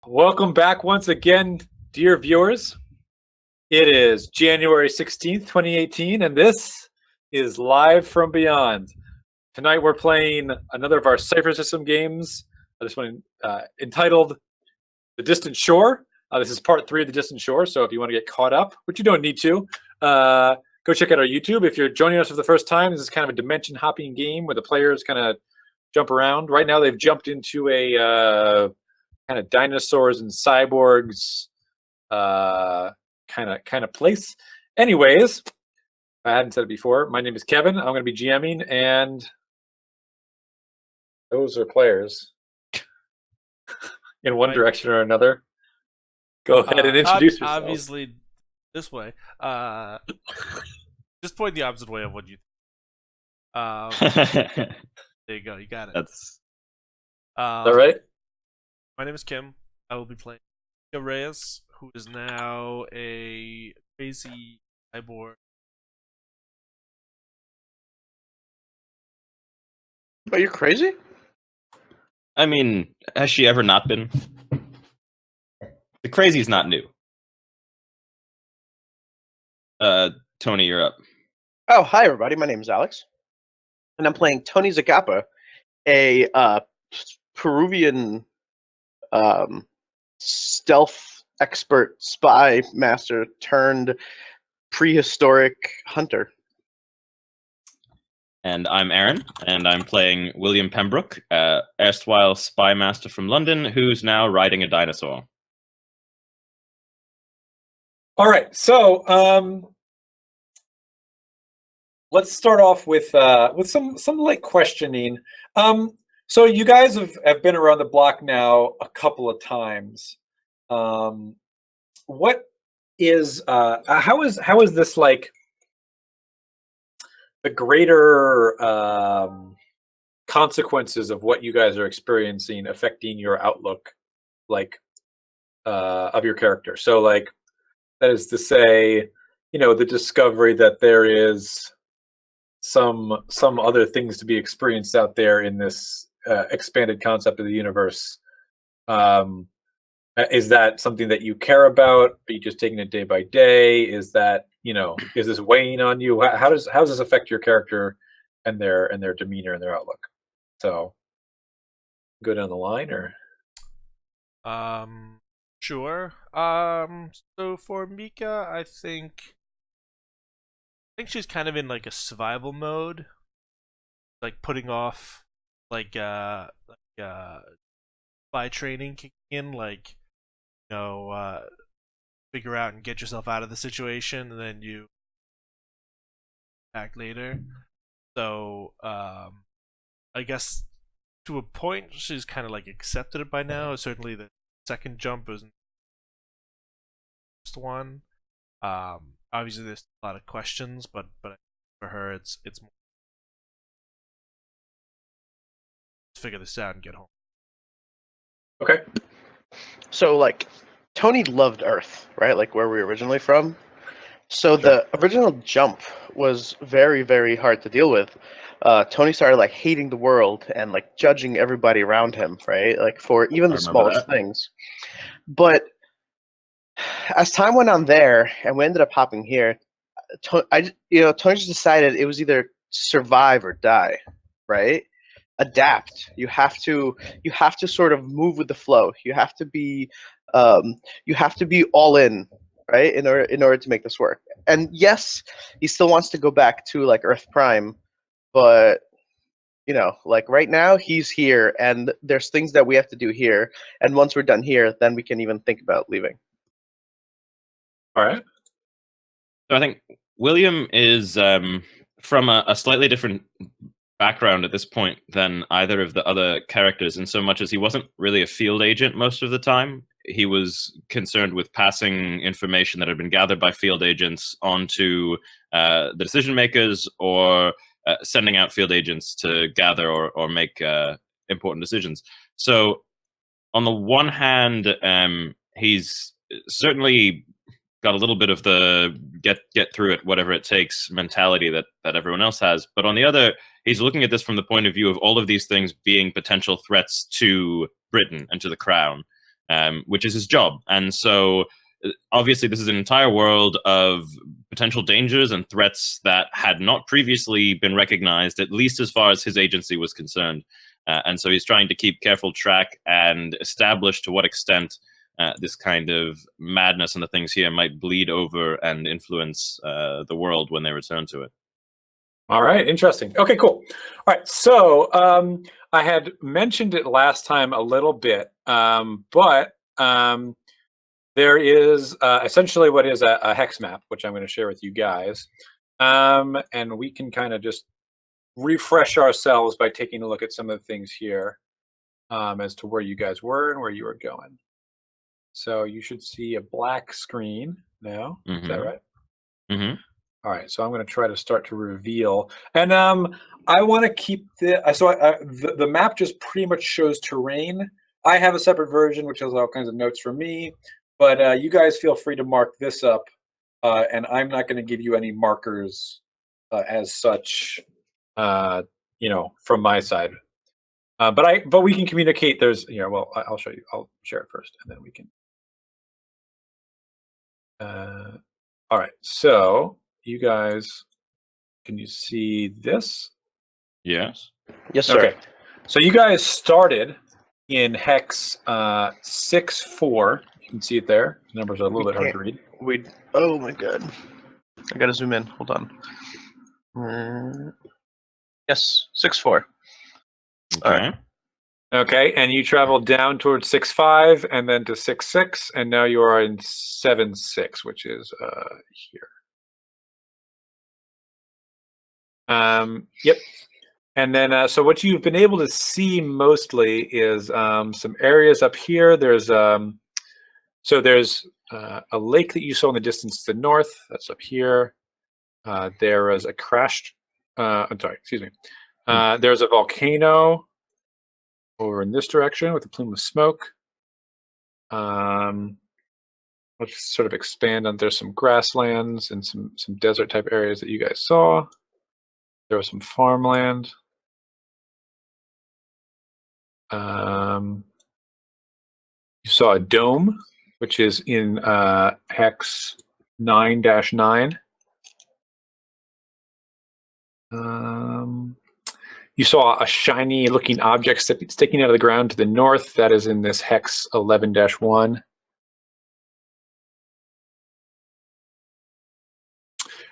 Welcome back once again, dear viewers. It is January 16th, 2018, and this is Live from Beyond. Tonight we're playing another of our Cypher system games, this one entitled The Distant Shore. This is part 3 of The Distant Shore, so if you want to get caught up, which you don't need to, go check out our YouTube. If you're joining us for the first time, this is kind of a dimension hopping game where the players kind of jump around. Right now they've jumped into a kind of dinosaurs and cyborgs kind of place. Anyways, I hadn't said it before. My name is Kevin. I'm going to be GMing, and those are players in one direction or another. Go ahead and introduce yourself. Obviously, this way. Just point the opposite way of what you. There you go. You got it. That's all right. My name is Kim. I will be playing Reyes, who is now a crazy cyborg. But you're crazy? I mean, has she ever not been? The crazy's not new. Tony, you're up. Oh, hi everybody. My name is Alex, and I'm playing Tony Zacapa, a Peruvian stealth expert spy master turned prehistoric hunter. And I'm Aaron, and I'm playing William Pembroke, erstwhile spy master from London, who's now riding a dinosaur. All right, so let's start off with some light questioning. So you guys have been around the block now a couple of times. What is how is this like the greater consequences of what you guys are experiencing affecting your outlook, like of your character? So like, that is to say, you know, the discovery that there is some other things to be experienced out there in this expanded concept of the universe. Is that something that you care about? Are you just taking it day by day? Is that, you know, is this weighing on you? How does this affect your character and their demeanor and their outlook? So go down the line, or Sure. So for Mika, I think she's kind of in like a survival mode, like putting off like spy training kicking in, like, you know, figure out and get yourself out of the situation, and then you act later. So I guess to a point she's kind of like accepted it by now. Certainly the second jump was the first one. Obviously there's a lot of questions, but for her it's more figure this out and get home. okay. So, like, Tony loved Earth, right? Like, where we were originally from. So the original jump was very, very hard to deal with. Tony started, like, hating the world and, like, judging everybody around him, right? Like, for even the smallest things. But as time went on there, and we ended up hopping here, Tony just decided it was either survive or die, right? Adapt. You have to sort of move with the flow. You have to be all in, right? In order to make this work. And yes, he still wants to go back to like Earth Prime, but you know, like right now he's here and there's things that we have to do here, and once we're done here, then we can even think about leaving. All right. So I think William is from a slightly different background at this point than either of the other characters, in so much as he wasn't really a field agent most of the time. He was concerned with passing information that had been gathered by field agents onto the decision makers, or sending out field agents to gather or make important decisions. So on the one hand, he's certainly got a little bit of the get through it, whatever it takes mentality that everyone else has. But on the other, he's looking at this from the point of view of all of these things being potential threats to Britain and to the crown. which is his job. And so, obviously, this is an entire world of potential dangers and threats that had not previously been recognized, at least as far as his agency was concerned. And so he's trying to keep careful track and establish to what extent this kind of madness and the things here might bleed over and influence the world when they return to it. All right, interesting. Okay, cool. All right, so I had mentioned it last time a little bit, but there is essentially what is a hex map, which I'm going to share with you guys, and we can kind of just refresh ourselves by taking a look at some of the things here as to where you guys were and where you were going. So you should see a black screen now. Is that right? Mm-hmm. All right, so I'm going to try to start to reveal, and I want to keep the map just pretty much shows terrain. I have a separate version which has all kinds of notes for me, but you guys feel free to mark this up, and I'm not going to give you any markers as such, you know, from my side. But we can communicate. There's well, I'll show you. I'll share it first, and then we can. All right, so. You guys, can you see this? Yes. Yes, sir. Okay. So you guys started in hex 6-4. You can see it there. The numbers are a little bit hard to read. Oh my god. I gotta zoom in. Hold on. Yes, 6-4. Okay. All right. Okay, and you traveled down towards 6-5 and then to 6-6, and now you are in 7-6, which is here. Yep. And then, so what you've been able to see mostly is some areas up here. There's a lake that you saw in the distance to the north. That's up here. There is a crashed. I'm sorry. Excuse me. There's a volcano over in this direction with a plume of smoke. Let's sort of expand on. There's some grasslands and some desert type areas that you guys saw. There was some farmland. You saw a dome, which is in hex 9-9. You saw a shiny looking object sticking out of the ground to the north. That is in this hex 11-1.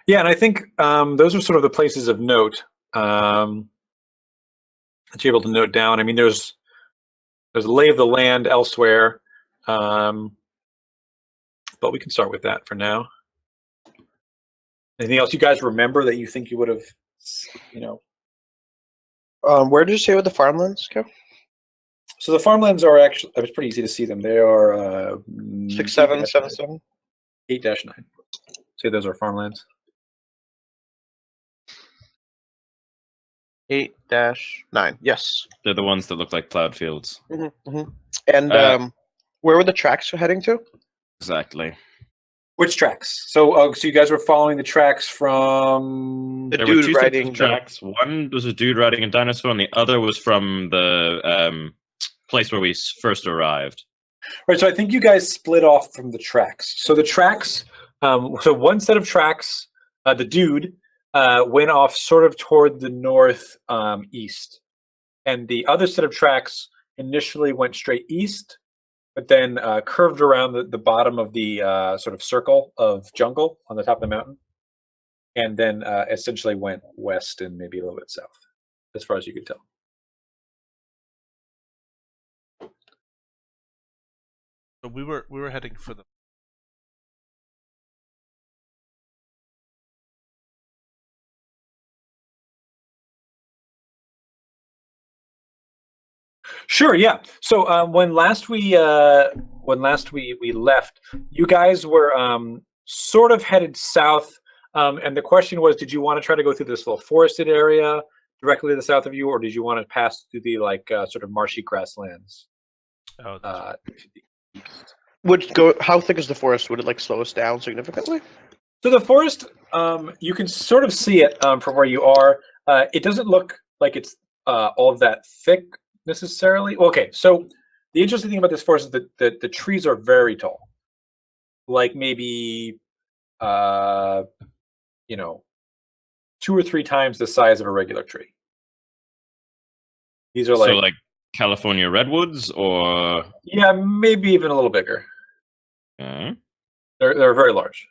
Yeah, and I think those are sort of the places of note that you're able to note down. I mean, there's a lay of the land elsewhere, but we can start with that for now. Anything else you guys remember that you think you would have, Where did you say with the farmlands go? So the farmlands are actually, it's pretty easy to see them. They are 6-7, 7-7? 8-9. Say those are farmlands. 8-9. Yes. They're the ones that look like plowed fields. And where were the tracks heading to? Exactly. Which tracks? So you guys were following the tracks from The There were dude two sets riding of tracks. One was a dude riding a dinosaur, and the other was from the place where we first arrived. Right. So I think you guys split off from the tracks. So the tracks. So one set of tracks, the dude went off sort of toward the north east, and the other set of tracks initially went straight east, but then curved around the bottom of the sort of circle of jungle on the top of the mountain, and then essentially went west and maybe a little bit south, as far as you could tell. So we were heading for the. Sure. Yeah. So when last we left, you guys were sort of headed south, and the question was, did you want to try to go through this little forested area directly to the south of you, or did you want to pass through the sort of marshy grasslands? Oh, that's How thick is the forest? Would it slow us down significantly? So the forest, you can sort of see it from where you are. It doesn't look like it's all of that thick necessarily. Okay, so the interesting thing about this forest is that the trees are very tall, like maybe you know, 2 or 3 times the size of a regular tree. These are So like like California redwoods, or yeah, maybe even a little bigger. okay. They're very large.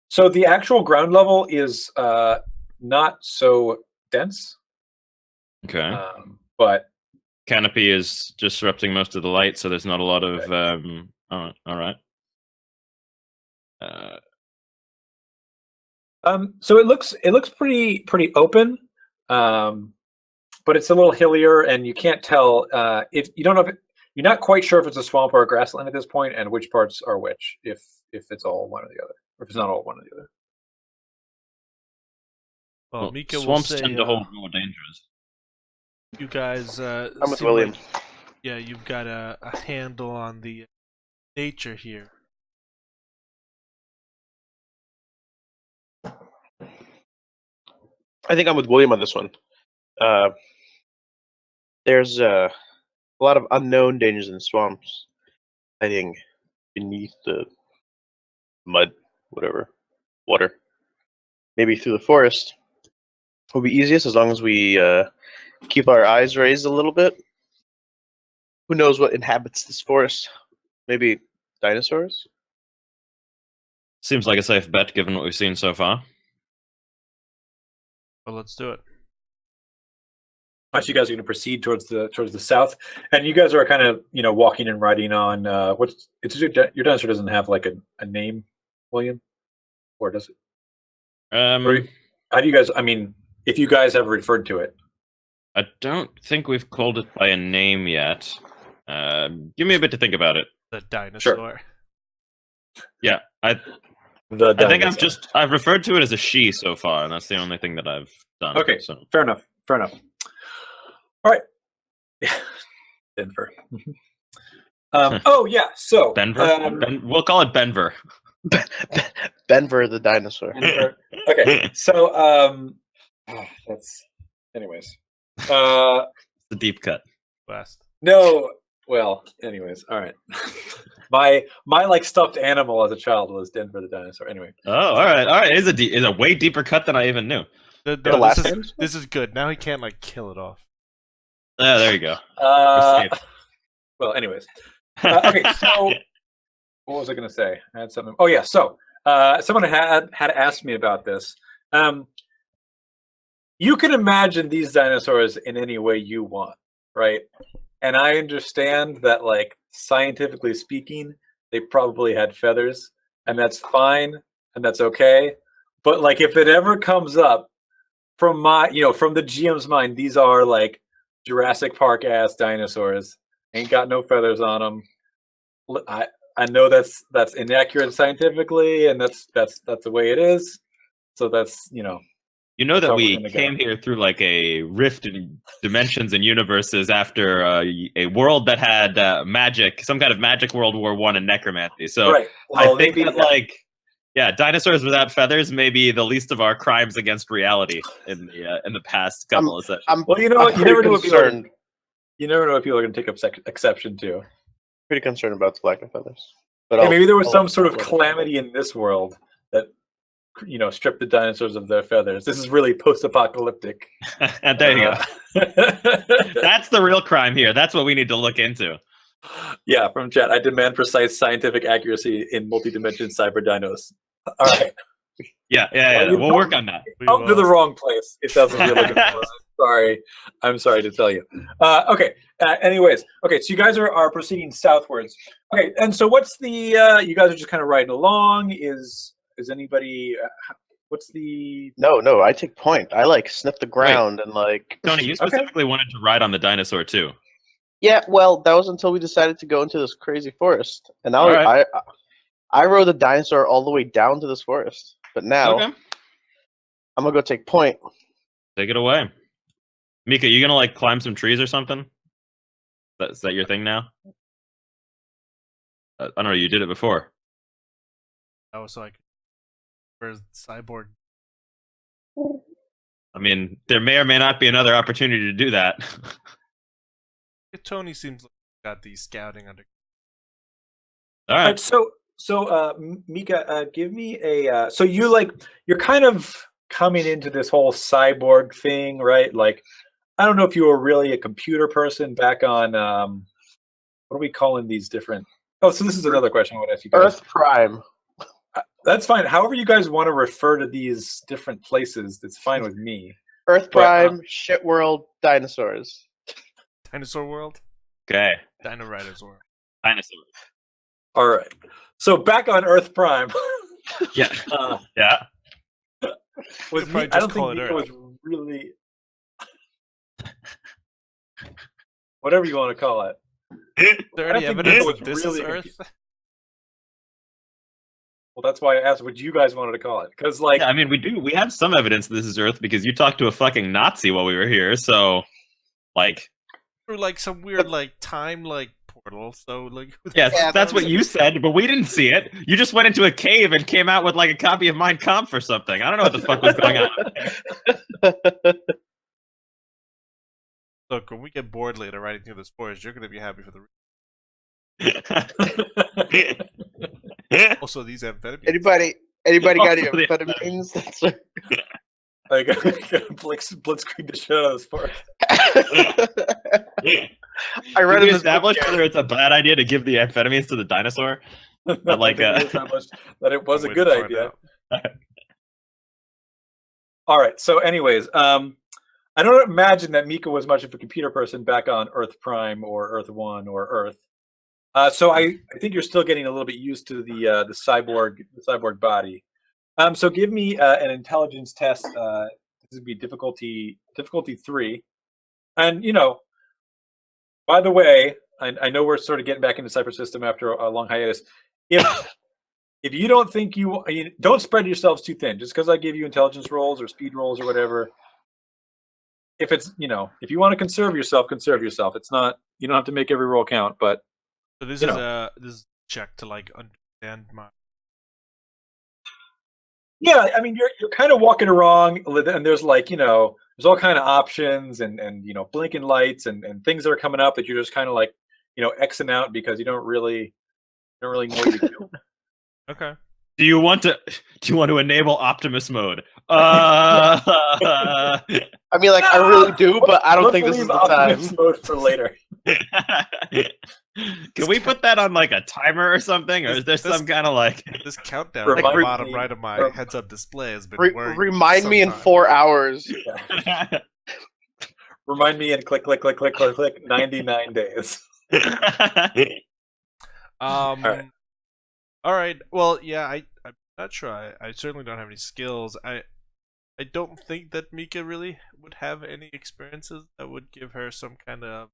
So the actual ground level is not so dense, Okay. but Canopy is disrupting most of the light, so there's not a lot of. All right. so it looks pretty open, but it's a little hillier, and you can't tell if you don't know if you're not quite sure if it's a swamp or a grassland at this point, and which parts are which, if it's all one or the other, or if it's not all one or the other. Well, Mika will swamps say tend to hold more dangers. you guys I'm with seem William. like, yeah, you've got a handle on the nature here. I think I'm with William on this one. There's a lot of unknown dangers in swamps, hiding beneath the mud, whatever, water. Maybe through the forest will be easiest as long as we keep our eyes raised a little bit. Who knows what inhabits this forest? Maybe dinosaurs? Seems like a safe bet given what we've seen so far. Well, let's do it. You guys are going to proceed towards the south, and you guys are kind of walking and riding on your dinosaur doesn't have like a name, William, or does it? Or how do you guys? I mean, if you guys have referred to it, I don't think we've called it by a name yet. Give me a bit to think about it. The dinosaur. Sure. Yeah, I think I've referred to it as a she so far, and that's the only thing that I've done. Okay, so fair enough. All right, Denver. Oh yeah, so Denver. We'll call it Benver. Benver the dinosaur. Okay, so that's anyways. The deep cut. West. No, well, anyways, all right. my like stuffed animal as a child was Denver the dinosaur. Anyway. Oh, all right. It's a way deeper cut than I even knew. This is good. Now he can't like kill it off. There you go. Well, anyways. Okay, so what was I going to say? I had something. Oh yeah, so someone had asked me about this. You can imagine these dinosaurs in any way you want, right? And I understand that, like, scientifically speaking, they probably had feathers, and that's fine, and that's okay. But like, if it ever comes up from from the GM's mind, these are like Jurassic Park ass dinosaurs, ain't got no feathers on them. I know that's inaccurate scientifically, and that's the way it is. So that's You know that we came here through like a rift in dimensions and universes after a world that had magic, some kind of magic World War I and necromancy. So right. Well, I think that dinosaurs without feathers may be the least of our crimes against reality in the past couple of sessions. Well, you know what? You never know what people are going to take exception to. Pretty concerned about the lack of feathers. But maybe there was some sort of calamity in this world that stripped the dinosaurs of their feathers. This is really post-apocalyptic. There you go. That's the real crime here. That's what we need to look into. Yeah, from chat. I demand precise scientific accuracy in multi-dimension cyber dinos. All right. Yeah. We'll work on that. Come to the wrong place. It doesn't really good. I'm sorry to tell you. Okay. Anyways, okay. So you guys are proceeding southwards. Okay. And so what's the? You guys are just kind of riding along. Is anybody? What's the? No. I take point. I like sniff the ground and like. Tony, you specifically wanted to ride on the dinosaur too. Yeah. Well, that was until we decided to go into this crazy forest, and now I rode the dinosaur all the way down to this forest. But now I'm gonna go take point. Take it away. Mika, you gonna like climb some trees or something? Is that your thing now? I don't know. You did it before. That was like, where's Cyborg? I mean, there may or may not be another opportunity to do that. Tony seems like he's got the scouting under. All All right. right, so Mika, give me a. So you're kind of coming into this whole cyborg thing, right? Like, I don't know if you were really a computer person back on what are we calling these different? Oh, so this is another question I want to ask you guys. Earth Prime. That's fine. However you guys want to refer to these different places, that's fine with me. Earth But, Prime, Shit World, Dinosaurs. Dinosaur World? Okay. Dino Riders World. Dinosaur. All right. So back on Earth Prime. Yeah. Yeah. Was Could probably I don't just call think it Mika Earth. was really whatever you want to call it. Is there I don't any think evidence Mika that was this really is a Earth? Well, that's why I asked what you guys wanted to call it. Because like Yeah, I mean, we have some evidence that this is Earth because you talked to a fucking Nazi while we were here. So, like, Through like some weird like time like portal. So like yes, Yeah, that's that what was- you said, but we didn't see it. You just went into a cave and came out with like a copy of Mein Kampf or something. I don't know what the fuck was going on. Look, when we get bored later riding through this forest, you're gonna be happy for the. Also, these amphetamines. Anybody got any Also the- amphetamines? That's I got blitzkrieg the shit out of this forest. I read Did we in this book establish here. whether it's a bad idea to give the amphetamines to the dinosaur? But like, I think we established that it was a Way to good find idea. out. All right. So, anyways, I don't imagine that Mika was much of a computer person back on Earth Prime or Earth One or Earth. So I think you're still getting a little bit used to the cyborg body. So give me an intelligence test. This would be difficulty 3. And by the way, I know we're sort of getting back into Cypher system after a long hiatus. If you don't think don't spread yourselves too thin, just because I give you intelligence rolls or speed rolls or whatever. If it's if you want to conserve yourself, conserve yourself. It's not you don't have to make every roll count, but So this You is know. this is a check to like understand my. yeah, I mean you're kind of walking around, and there's there's all kind of options and blinking lights and things that are coming up that you're just kind of like Xing out because you don't really know what you're doing. Okay. do you want to enable Optimus mode? I mean, like, I really do, but I don't Let's think this is leave the time. Optimus mode for later. Can we put that on like a timer or something, or is there This- some kind of like? This countdown at the Remind bottom me- right of my heads-up display has been worrying. Remind me in some time. 4 hours. Remind me and click, click, click, click, click, click. 99 days. All right. Well, yeah, I'm not sure. I certainly don't have any skills. I don't think that Mika really would have any experiences that would give her some kind of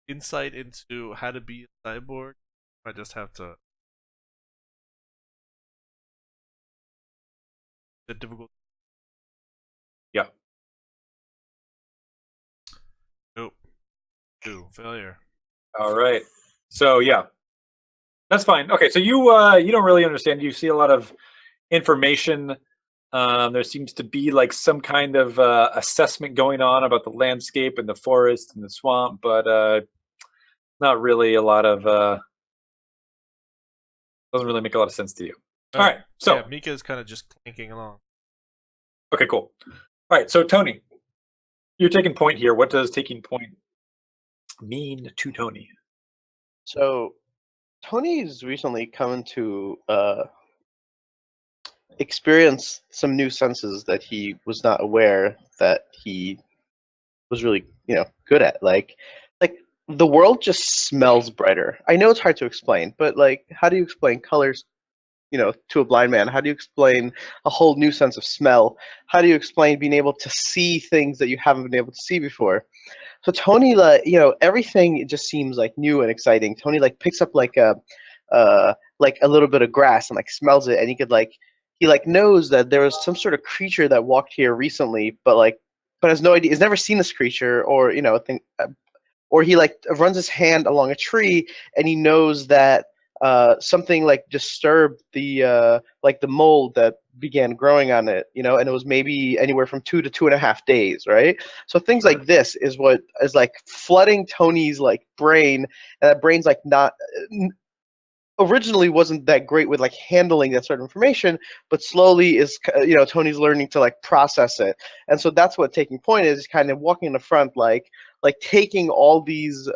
insight into how to be a cyborg. I just have to. The difficult. Yeah. Nope. 2 failure. All right. So yeah, that's fine. Okay, so you don't really understand. You see a lot of information. There seems to be like some kind of assessment going on about the landscape and the forest and the swamp, but not really a lot of. Doesn't really make a lot of sense to you. All right. So yeah, Mika is kind of just clanking along. okay, cool. All right. So Tony, you're taking point here. What does taking point mean to Tony? So, Tony's recently come to experience some new senses that he was not aware that he was really, good at. Like the world just smells brighter. I know it's hard to explain, but like, how do you explain colors, to a blind man? How do you explain a whole new sense of smell? How do you explain being able to see things that you haven't been able to see before? So Tony, everything just seems like new and exciting. Tony picks up like a little bit of grass and smells it, and he knows that there was some sort of creature that walked here recently, but has no idea. He's never seen this creature, or or he runs his hand along a tree, and he knows that something like disturbed the mold that began growing on it, and it was maybe anywhere from 2 to 2.5 days, right? So things like this is what is like flooding Tony's like brain, and that brain's like not originally wasn't that great with like handling that sort of information, but slowly is Tony's learning to like process it, and so that's what taking point is kind of walking in the front, like taking all these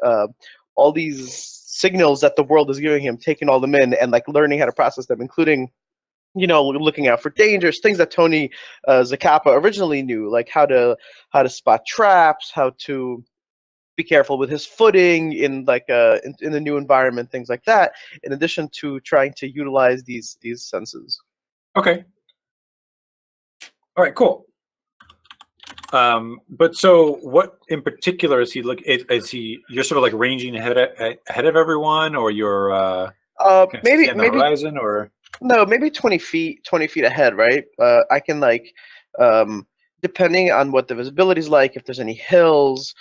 signals that the world is giving him, taking all them in, and like learning how to process them, including looking out for dangers, things that Tony Zacapa originally knew, like how to spot traps, how to be careful with his footing in like in a new environment, things like that. In addition to trying to utilize these senses. Okay. All right. Cool. But so, what in particular is he look? Is he you're sort of like ranging ahead of everyone, or you're maybe on the horizon, or no, maybe 20 feet ahead, right? I can like depending on what the visibility is like, if there's any hills.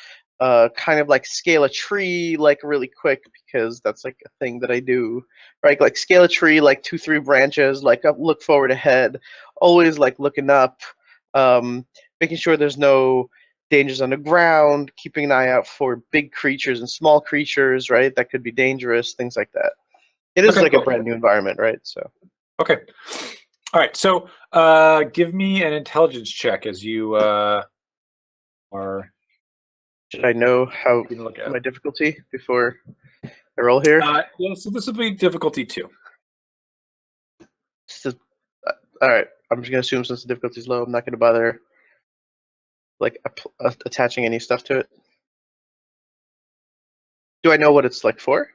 Kind of like scale a tree like really quick, because that's like a thing that I do, right? Like scale a tree like 2-3 branches, like look forward ahead, always like looking up, making sure there's no dangers on the ground, keeping an eye out for big creatures and small creatures, right? That could be dangerous, things like that. It is like cool. a brand new environment, right? So okay. All right. So give me an intelligence check as you are. Should I know how my difficulty before I roll here? Yeah, so this will be difficulty 2. All right, I'm just gonna assume since the difficulty is low, I'm not gonna bother like attaching any stuff to it. Do I know what it's like for?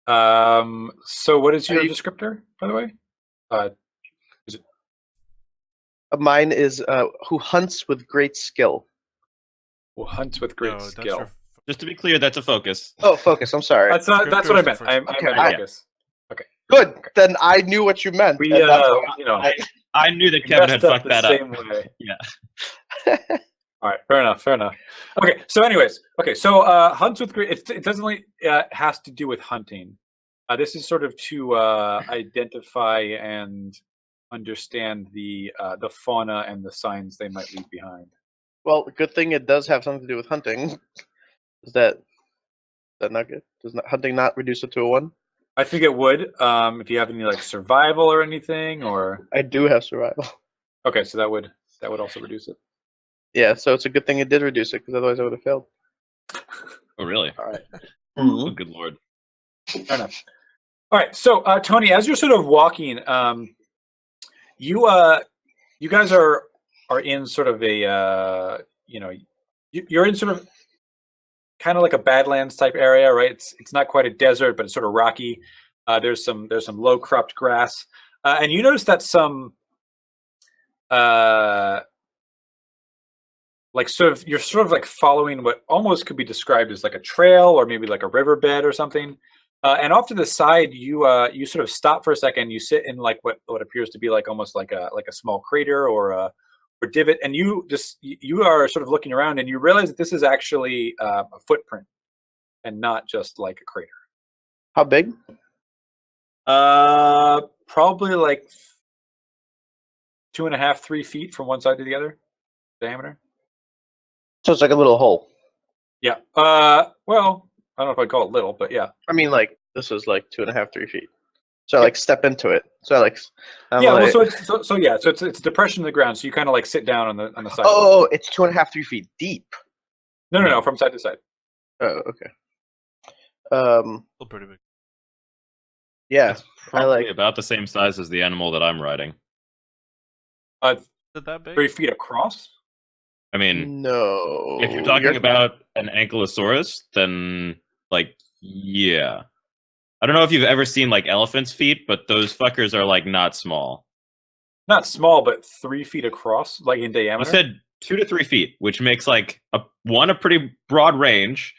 So what is your descriptor, by the way? Is it? Mine is who hunts with great skill. Who hunts with great skill. Just to be clear, that's a focus. Oh, focus. I'm sorry. That's what I meant. I meant focus. Okay. Good. Okay. Then I knew what you meant. We, I knew that Kevin had fucked that up. Same way. Yeah. All right. Fair enough. Okay. So, anyways, hunts with great. It doesn't really has to do with hunting. This is sort of to identify and understand the fauna and the signs they might leave behind. Well, good thing it does have something to do with hunting. Is that not good? Does hunting not reduce it to a 1? I think it would. If you have any like survival or anything, or I do have survival. Okay, so that would also reduce it. Yeah, so it's a good thing it did reduce it, because otherwise I would have failed. Oh, really? All right. Oh, good lord. Fair enough. All right, so Tony, as you're sort of walking, you guys are in sort of a you're in sort of kind of like a Badlands type area, right? It's not quite a desert, but it's sort of rocky. There's some low cropped grass, and you notice that some you're sort of like following what almost could be described as like a trail or maybe like a riverbed or something. And off to the side, you sort of stop for a second. You sit in like what appears to be like almost like a small crater or divot, and you are sort of looking around, and you realize that this is actually a footprint and not just like a crater. How big? Probably like 2.5, 3 feet from one side to the other, diameter. So it's like a little hole. Yeah. Well, I don't know if I'd call it little, but yeah. I mean, like this is like 2.5, 3 feet. So I like step into it. So I like. So it's a depression in the ground. So you kind of like sit down on the side. Oh, it's 2.5, 3 feet deep. No, from side to side. Oh, okay. Still pretty big. Yeah, it's probably about the same size as the animal that I'm riding. Is it that big? 3 feet across? I mean, no. If you're talking about an ankylosaurus, then like, yeah. I don't know if you've ever seen like elephants' feet, but those fuckers are like not small. Not small, but 3 feet across, like in diameter. I said 2 to 3 feet, which makes like a pretty broad range,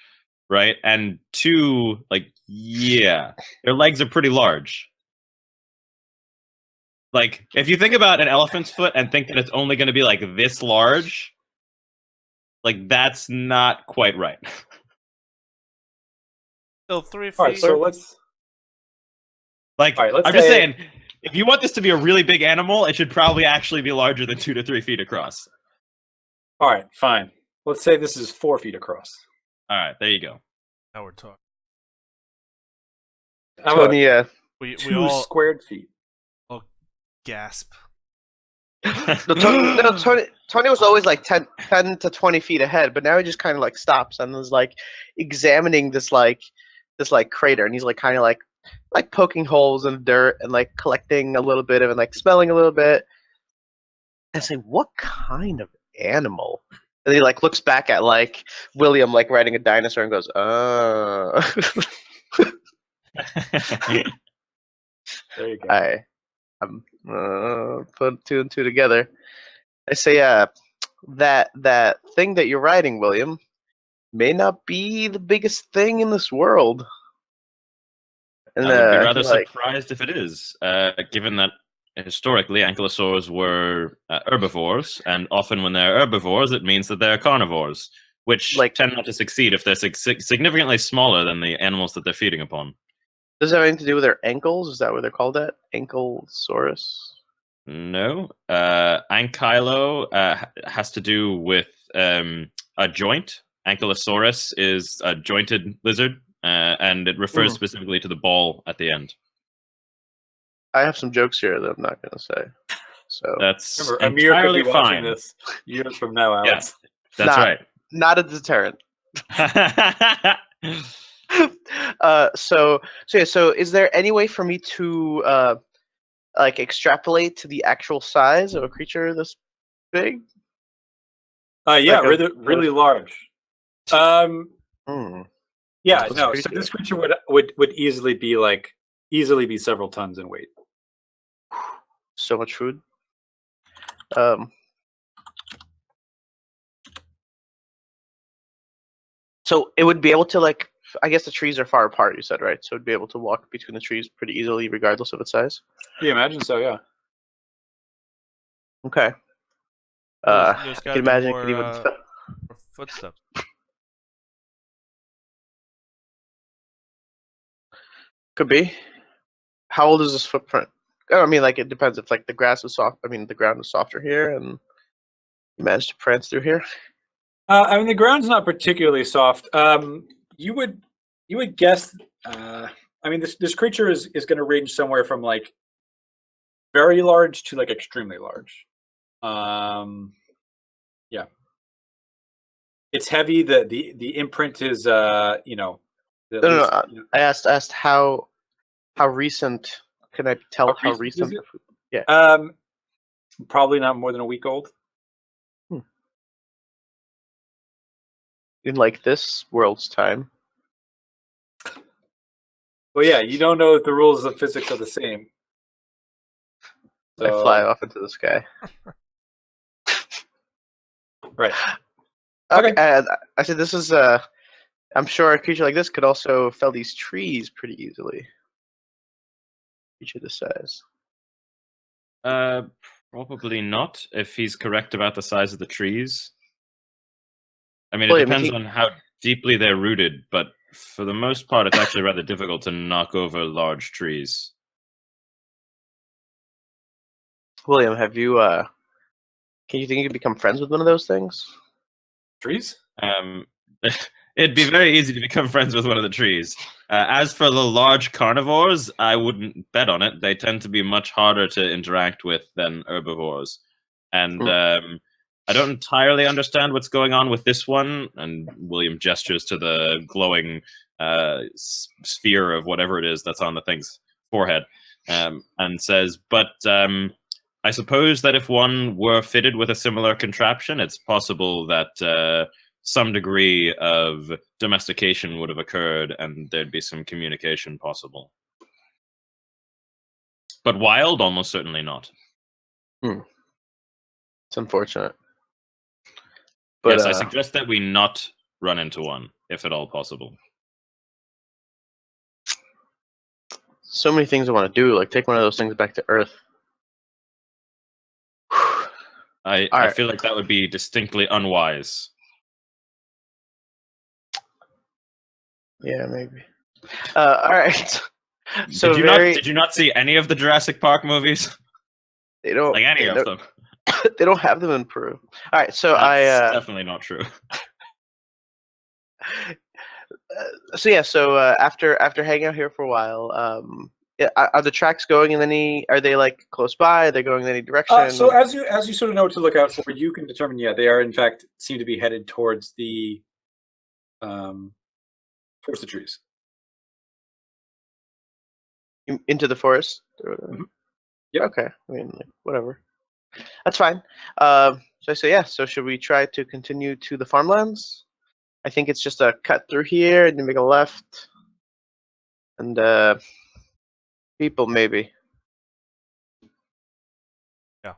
right? And 2, like, yeah, their legs are pretty large. Like, if you think about an elephant's foot and think that it's only going to be like this large, like that's not quite right. Still 3 feet. All right, so let's. Like, All right, let's I'm just say- saying, if you want this to be a really big animal, it should probably actually be larger than 2 to 3 feet across. All right, fine. Let's say this is 4 feet across. All right, there you go. Now we're talking. How about Tony, We 2 all squared feet? gasp. Tony was always like 10 to 20 feet ahead, but now he just kind of like stops and is like examining this crater, and he's like kind of like poking holes in the dirt and like collecting a little bit of it, and like smelling a little bit. And say, what kind of animal? And he like looks back at like William like riding a dinosaur and goes, There you go. I'm put 2 and 2 together. I say, that thing that you're riding, William, may not be the biggest thing in this world. And I would be rather he, like, surprised if it is, given that historically ankylosaurs were herbivores, and often when they're herbivores, it means that they're carnivores, which Like- tend not to succeed if they're significantly smaller than the animals that they're feeding upon. does it have anything to do with their ankles? Is that what they're called? That Ankylosaurus? No. Ankylo has to do with a joint. Ankylosaurus is a jointed lizard, and it refers specifically to the ball at the end. I have some jokes here that I'm not going to say. So That's Remember, Amir could entirely be watching fine. this years from now, Alex. That's Nah. right. not a deterrent. So is there any way for me to like extrapolate to the actual size of a creature this big? Yeah, Like a- really large. Hmm. Yeah, That's no. pretty So this good. creature would easily be several tons in weight. So much food. So it would be able to like. I guess the trees are far apart. You said, right? So it'd be able to walk between the trees pretty easily, regardless of its size. You imagine so, yeah. Okay. There's I gotta can be imagine it more, could even. more footsteps. Could be. How old is this footprint? I mean, like it depends. If like the grass is soft, I mean the ground is softer here, and you managed to prance through here. I mean, the ground's not particularly soft. You would guess. I mean, this creature is going to range somewhere from like very large to like extremely large. Yeah, it's heavy. The imprint is at No, least, I asked how recent. Can I tell how recent? is it? Probably not more than a week old. In like this world's time. Well, yeah, you don't know if the rules of physics are the same. I fly off into the sky. Right. Okay. And I said this is I'm sure a creature like this could also fell these trees pretty easily. Creature this size. Probably not, if he's correct about the size of the trees. I mean, William, it depends on how deeply they're rooted, but for the most part, it's actually rather difficult to knock over large trees. William, have you can you think you could become friends with one of those things? Trees? It'd be very easy to become friends with one of the trees. As for the large carnivores, I wouldn't bet on it. They tend to be much harder to interact with than herbivores. And I don't entirely understand what's going on with this one. And William gestures to the glowing sphere of whatever it is that's on the thing's forehead, and says, but I suppose that if one were fitted with a similar contraption, it's possible that some degree of domestication would have occurred and there'd be some communication possible. But wild, almost certainly not. It's unfortunate. But Yes, I suggest that we not run into one, if at all possible. So many things I want to do, like take one of those things back to Earth. I right. feel like that would be distinctly unwise. Yeah, maybe. All right. So Did you not see any of the Jurassic Park movies? They don't Like any they of don't, them? they don't have them in Peru. All right, so That's definitely not true. after hanging out here for a while, are the tracks going in any? Are they like close by? Are they going in any direction? So as you sort of know what to look out for, you can determine. Yeah, they are in fact seem to be headed towards the trees. Into the forest. Or whatever? Mhm. Yep. Okay. I mean, like, whatever. That's fine. So I say yeah. So should we try to continue to the farmlands? I think it's just a cut through here and then make a left. And people maybe. Yeah.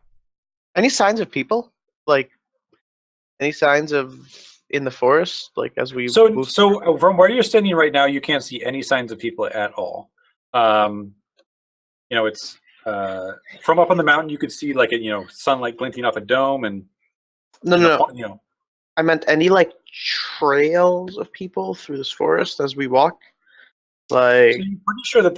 Any signs of people? Like any signs of in the forest? Like as we move So from where you're standing right now, you can't see any signs of people at all. It's from up on the mountain. You could see like sunlight glinting off a dome, and No. I meant any like trails of people through this forest as we walk. Like, so you're pretty sure that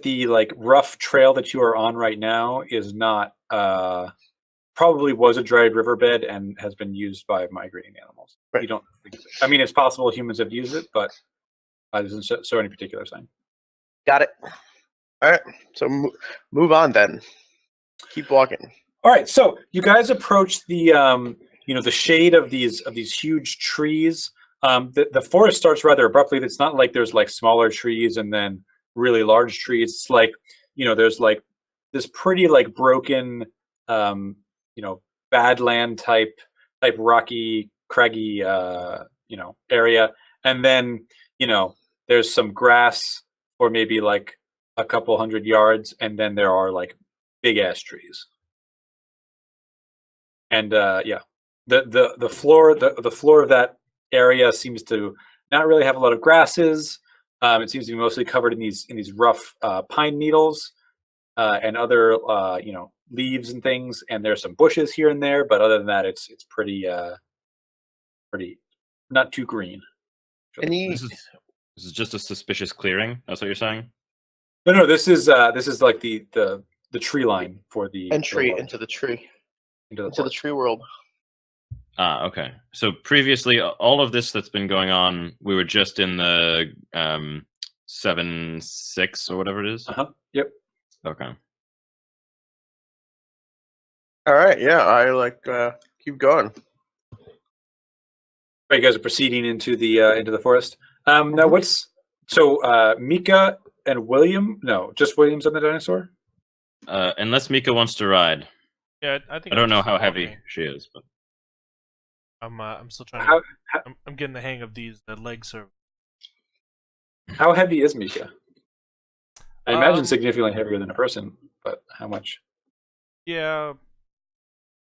the like rough trail that you are on right now is not probably was a dried riverbed and has been used by migrating animals. Right. You don't think so. I mean, it's possible humans have used it, but doesn't show any particular sign. got it. All right, so move on then. Keep walking. All right, so you guys approach the the shade of these huge trees. The forest starts rather abruptly. It's not like there's like smaller trees and then really large trees. It's like there's like this pretty like broken badland type rocky craggy area, and then there's some grass or maybe like a couple hundred yards, and then there are like big ass trees. And the floor of that area seems to not really have a lot of grasses. It seems to be mostly covered in these rough pine needles and other leaves and things. And there's some bushes here and there, but other than that, it's pretty not too green. Any? This is just a suspicious clearing. That's what you're saying? No. This is like the tree line for the entry into the tree. Into the tree world. Ah, okay. So previously, all of this that's been going on, we were just in the 7-6 or whatever it is. Yep. Okay. All right. Yeah, I keep going. Right, you guys are proceeding into the forest. Now, Mika and William? No, just William's on the dinosaur. Unless Mika wants to ride. Yeah, I think I don't know how heavy she is, but I'm still trying. I'm getting the hang of these. The legs are. How heavy is Mika? I imagine significantly heavier than a person, but how much? Yeah,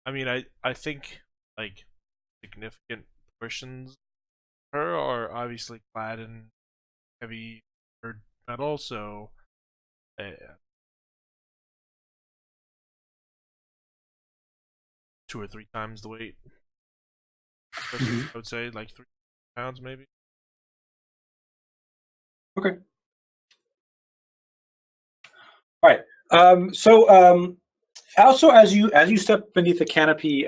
I mean, I think like significant portions of her are obviously clad in heavy metal, so 2 or 3 times the weight. I would say like 3 pounds maybe. Okay. All right. Also, as you step beneath the canopy,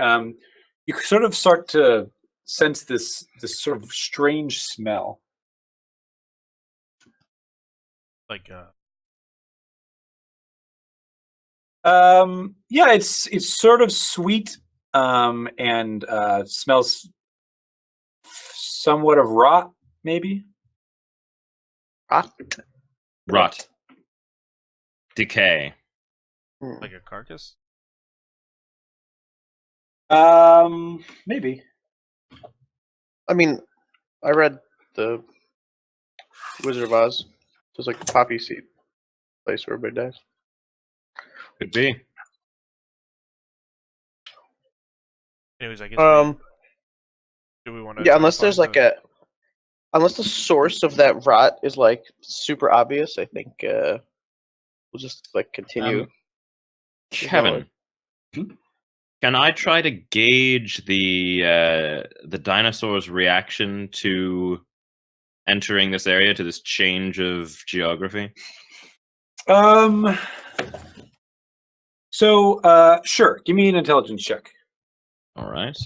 you sort of start to sense this sort of strange smell. Like yeah, it's sort of sweet and smells somewhat of rot, maybe. Rot. Decay. like a carcass. Maybe. I mean, I read the Wizard of Oz. It's like the poppy seed place where everybody dies. Could be. Anyways, I guess. Do we want to? Yeah, unless there's like unless the source of that rot is like super obvious, I think we'll just like continue. Kevin, can I try to gauge the dinosaur's reaction to entering this area, to this change of geography? So, sure. Give me an intelligence check. All right.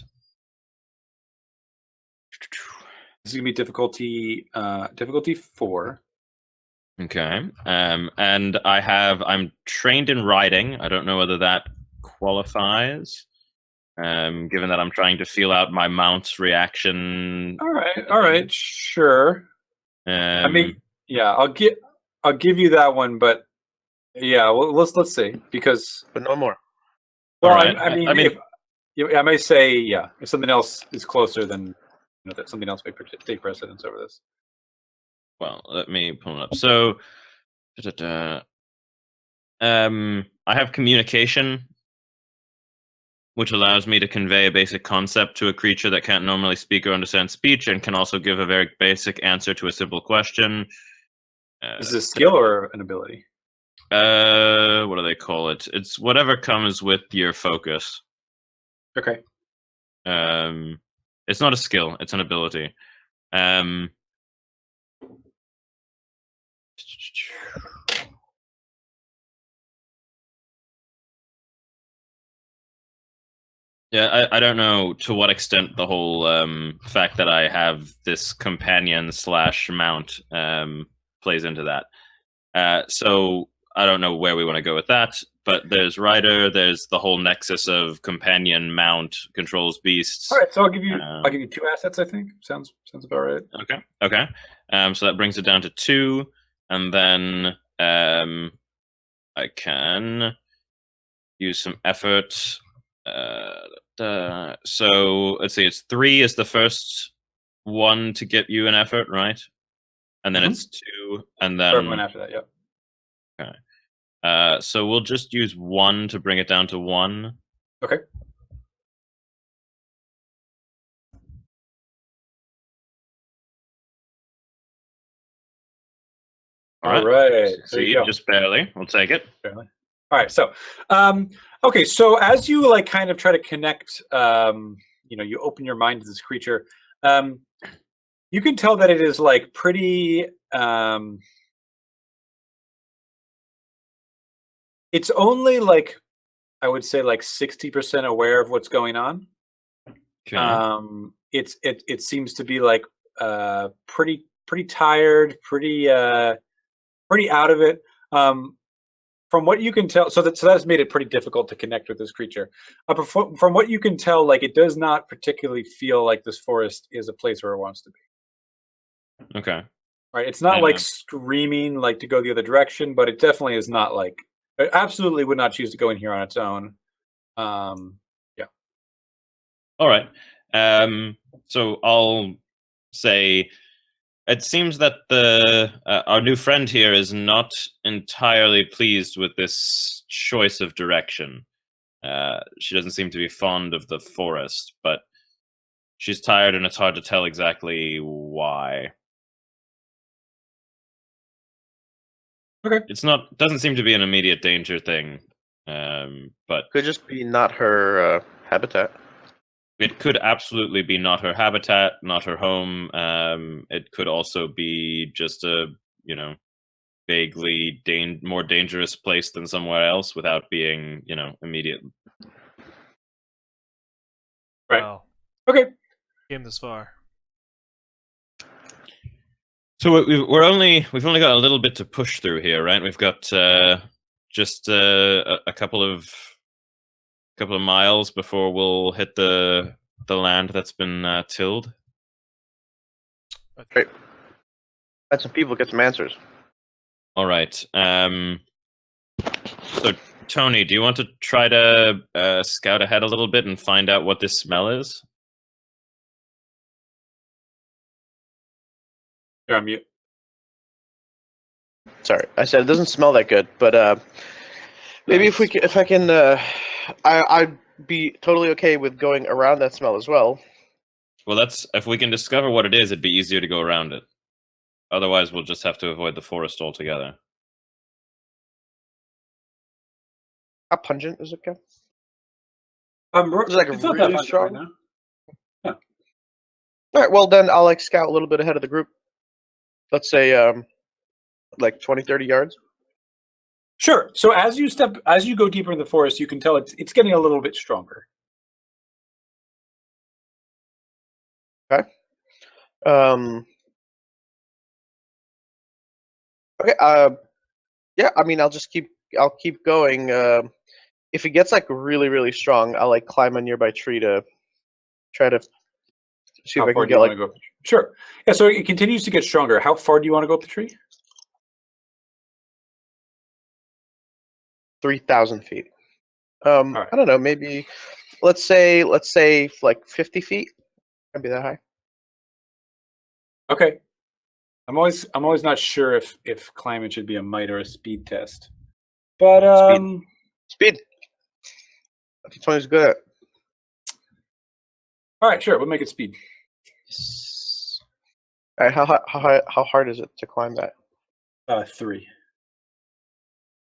This is gonna be difficulty 4. Okay. And I'm trained in riding. I don't know whether that qualifies. Given that I'm trying to feel out my mount's reaction. All right, sure. I mean, Um, yeah, I'll give you that one, but yeah, well, let's see, because But no more. well, All right. I mean, I mean- I may say, yeah, if something else is closer, then that something else may take precedence over this. well, let me pull it up. So, I have communication, which allows me to convey a basic concept to a creature that can't normally speak or understand speech, and can also give a very basic answer to a simple question. Is this a skill or an ability? What do they call it? It's whatever comes with your focus. Okay. It's not a skill; it's an ability. Yeah, I don't know to what extent the whole fact that I have this companion / mount plays into that. So I don't know where we want to go with that. But there's Rider. There's the whole nexus of companion, mount, controls beasts. All right, so I'll give you 2 assets. I think sounds about right. Okay. So that brings it down to 2, and then I can use some effort. So let's see, it's 3 is the first one to get you an effort, right? And then it's 2, and then everyone after that. Yep. Okay. So we'll just use 1 to bring it down to 1. Okay. All right. So you just barely. We'll take it. Barely. All right. So, okay. So as you like kind of try to connect, you open your mind to this creature. You can tell that it is like pretty. It's only like, I would say, like 60% aware of what's going on. Okay. It seems to be like pretty tired, pretty out of it. From what you can tell, so that's made it pretty difficult to connect with this creature. From what you can tell, like it does not particularly feel like this forest is a place where it wants to be. Okay. Right. It's not like screaming like to go the other direction, but it definitely is not like. It absolutely would not choose to go in here on its own. Yeah. All right. So I'll say it seems that our new friend here is not entirely pleased with this choice of direction. She doesn't seem to be fond of the forest, but she's tired, and it's hard to tell exactly why. Okay. Doesn't seem to be an immediate danger thing, but Could just be not her habitat. it could absolutely be not her habitat, not her home. It could also be just a vaguely more dangerous place than somewhere else without being immediate. Right. Wow. Okay. Came this far. So we've only got a little bit to push through here, right? We've got just a couple of miles before we'll hit the land that's been tilled. Great. Let some people get some answers. All right. So Tony, do you want to try to scout ahead a little bit and find out what this smell is? You're on mute. Sorry, I said it doesn't smell that good, but maybe if I can, I'd be totally okay with going around that smell as well. Well, if we can discover what it is, it'd be easier to go around it. Otherwise, we'll just have to avoid the forest altogether. How pungent is it, Kev? It's like not really that fun strong? right now. All right, well then I'll scout a little bit ahead of the group. Let's say like 20, 30 yards. Sure. So as you go deeper in the forest, you can tell it's getting a little bit stronger. Okay. Okay. Yeah. I mean, I'll keep going. If it gets like really, really strong, I'll like climb a nearby tree to try to see if How I far can do you get want like to go? Sure. Yeah. So it continues to get stronger. How far do you want to go up the tree? 3,000 feet. All right. I don't know. Maybe let's say like 50 feet. Can't be that high. Okay. I'm always not sure if climbing should be a might or a speed test. But Speed. Tony's good at. all right, sure, we'll make it speed. All right, how hard is it to climb that? 3.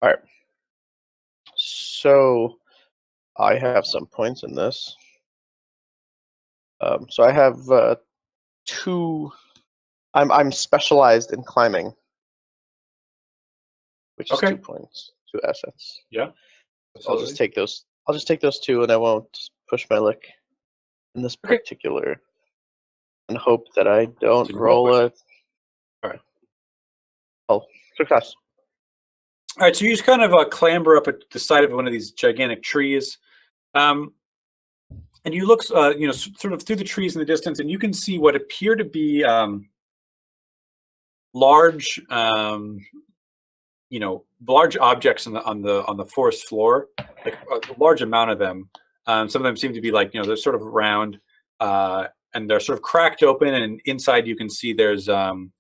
All right. So I have some points in this. So I have 2. I'm specialized in climbing, which is Okay. 2 points, 2 assets. Yeah. I'll just take those. I'll just take those 2, and I won't push my luck in this Okay. particular, and hope that I don't So roll a. All right. Oh, success. All right, so you just kind of clamber up at the side of one of these gigantic trees, and you look, sort of through the trees in the distance, and you can see what appear to be large, large objects on the forest floor, like a large amount of them. Some of them seem to be like, they're sort of round, and they're sort of cracked open, and inside you can see there's, the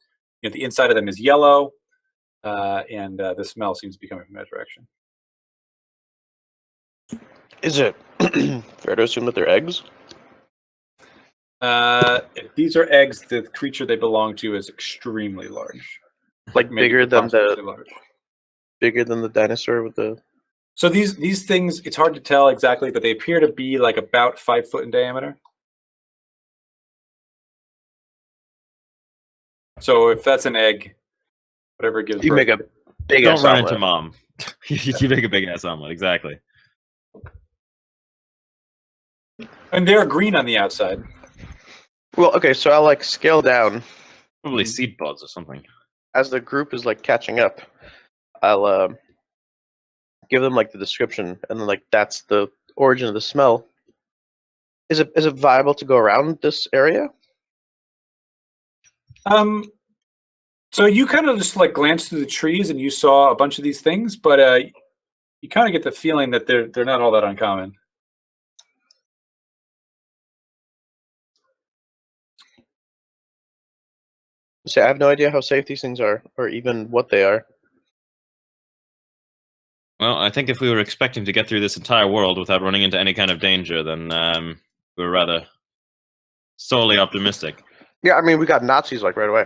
inside of them is yellow. And the smell seems to be coming from that direction. Is it fair to assume that they're eggs? If these are eggs, the creature they belong to is extremely large. Like Maybe bigger than preposterously large. bigger than the dinosaur with the. So these things, it's hard to tell exactly, but they appear to be like about 5 foot in diameter. So if that's an egg, whatever it gives You birth make a to. big Don't ass run omelet. into mom. You make a big ass omelet, exactly. And they're green on the outside. Well, okay, so I'll like scale down Probably seed pods or something. as the group is like catching up. I'll give them like the description, and then like that's the origin of the smell. Is it viable to go around this area? So you kind of just like glanced through the trees and you saw a bunch of these things, but you kind of get the feeling that they're not all that uncommon. See, I have no idea how safe these things are, or even what they are. Well, I think if we were expecting to get through this entire world without running into any kind of danger, then we were rather solely optimistic. Yeah, I mean, we got Nazis like right away.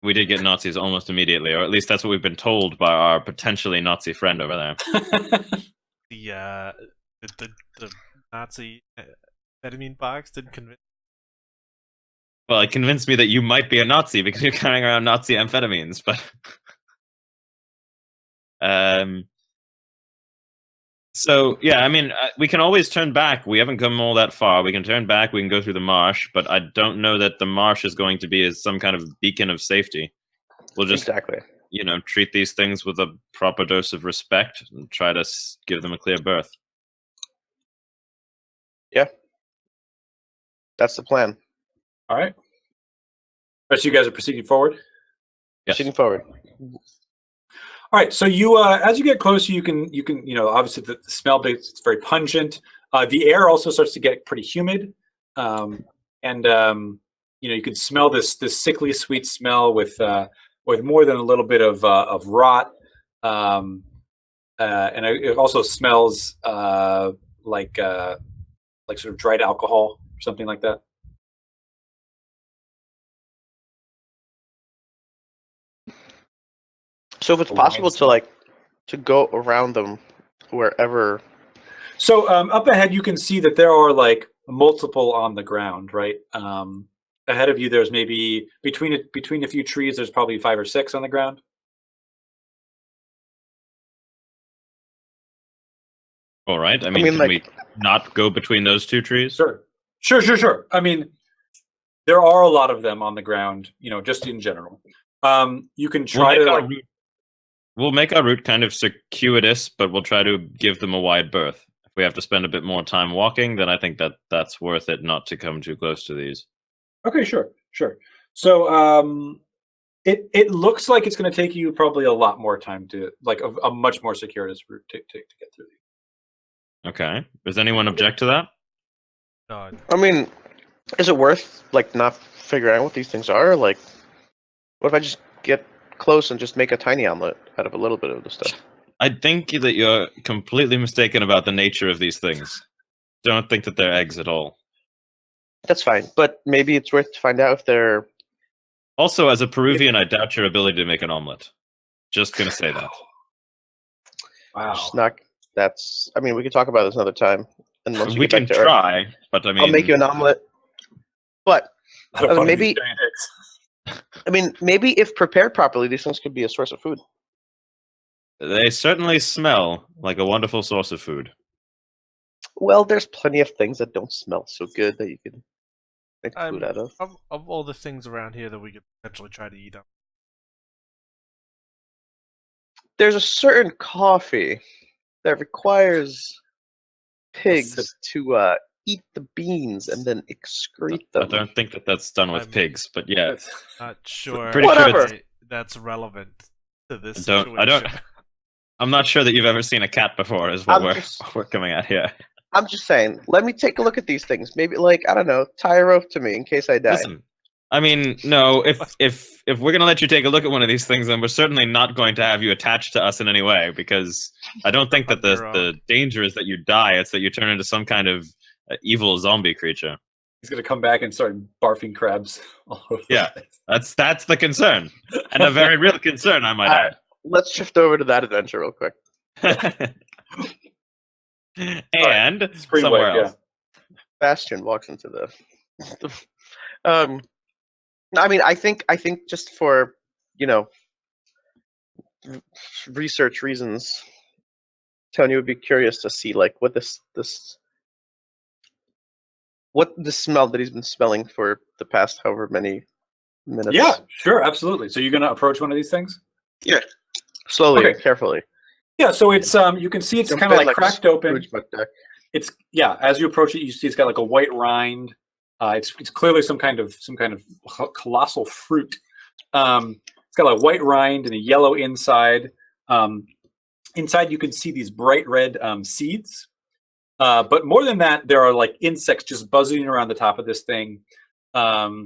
We did get Nazis almost immediately, or at least that's what we've been told by our potentially Nazi friend over there. The Nazi amphetamine box didn't convince. Well, it convinced me that you might be a Nazi because you're carrying around Nazi amphetamines, but so yeah, I mean, we can always turn back. We haven't come all that far. We can turn back. We can go through the marsh, but I don't know that the marsh is going to be as some kind of beacon of safety. We'll just Exactly. treat these things with a proper dose of respect and try to give them a clear berth. Yeah, that's the plan. All right. So you guys are proceeding forward? Yes. Proceeding forward. All right. So you, as you get closer, you can, obviously the smell, it's very pungent. The air also starts to get pretty humid, and you can smell this sickly sweet smell with more than a little bit of rot, and it also smells like sort of dried alcohol or something like that. So if it's possible to go around them wherever. So up ahead, you can see that there are like multiple on the ground, right? Ahead of you, there's maybe between a few trees, there's probably 5 or 6 on the ground. All right. I mean, mean, can like- we not go between those two trees? Sure. I mean, there are a lot of them on the ground, just in general. You can try We'll make our route kind of circuitous, but we'll try to give them a wide berth. If we have to spend a bit more time walking, then I think that's worth it not to come too close to these. Okay, sure. So it looks like it's going to take you probably a lot more time to a much more circuitous route to get through these. Okay. Does anyone object to that? No, I mean, is it worth not figuring out what these things are? Like, what if I just get close and just make a tiny omelet out of a little bit of the stuff? I think that you're completely mistaken about the nature of these things. Don't think that they're eggs at all. That's fine, but maybe it's worth to find out if they're. Also, as a Peruvian, I doubt your ability to make an omelet. Just gonna say that. Wow. Just not. That's. I mean, we can talk about this another time. And once We get back can to Earth, try, but I mean, I'll make you an omelet. But I don't want maybe- these giant eggs. I mean, maybe if prepared properly, these things could be a source of food. they certainly smell like a wonderful source of food. Well, there's plenty of things that don't smell so good that you can make food out of. of all the things around here that we could potentially try to eat up. There's a certain coffee that requires pigs to eat the beans and then excrete I them. don't think that that's done with I'm- pigs, but yeah. Not sure. Pretty sure Whatever. That's relevant to this I don't- situation. I'm not sure that you've ever seen a cat before, is what I'm we're coming at here. I'm just saying, let me take a look at these things. Maybe, I don't know, tie a rope to me in case I die. Listen, I mean, no. If we're gonna let you take a look at one of these things, then we're certainly not going to have you attached to us in any way, because I don't think that On your the danger is that you die. It's that you turn into some kind of evil zombie creature. He's gonna come back and start barfing crabs all over the Yeah. place. That's the concern, and a very real concern, I might add. Let's shift over to that adventure real quick. And Spring somewhere Lake, else. Bastion walks into the. I mean, I think just for research reasons, Tony would be curious to see what what the smell that he's been smelling for the past however many minutes. Yeah, sure, absolutely. So you're gonna approach one of these things? Slowly, Okay. carefully. Yeah. So it's you can see it's Jump kind of in like a cracked open. Scrooge McDuck. It's as you approach it, you see it's got like a white rind. It's clearly some kind of colossal fruit. It's got a white rind and a yellow inside. Inside you can see these bright red seeds. But more than that, there are like insects just buzzing around the top of this thing. Yeah,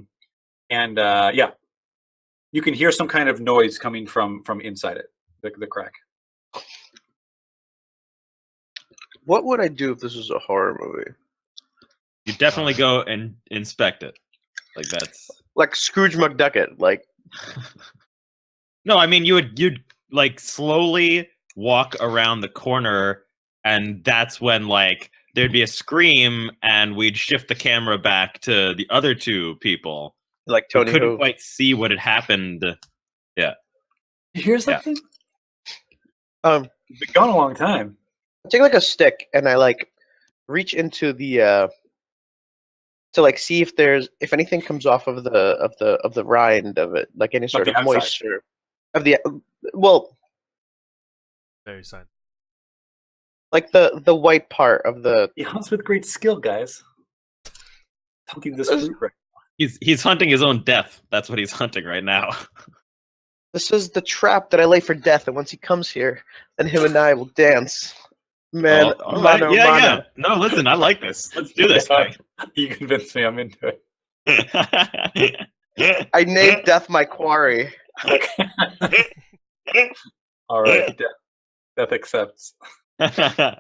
you can hear some kind of noise coming from inside it, the crack. What would I do if this was a horror movie? You definitely go and inspect it. Like that's Like Scrooge McDucket. no. I mean, you'd like slowly walk around the corner, and that's when there'd be a scream, and we'd shift the camera back to the other two people. Like who Tony couldn't who. quite see what had happened. You hear something? Um, It's been gone a long time. I take a stick and I reach into the to see if anything comes off of the rind of it, like any sort the of outside. moisture of the Very sad. like the white part of the. He hunts with great skill, guys. Hunting this fruit right. He's hunting his own death. That's what he's hunting right now. This is the trap that I lay for death, and once he comes here, then him and I will dance. Man, all right. mano, Yeah, mano. yeah. No, listen, I like this. Let's do this thing. You convinced me. I'm into it. I named death my quarry. All right. Death accepts. Yeah,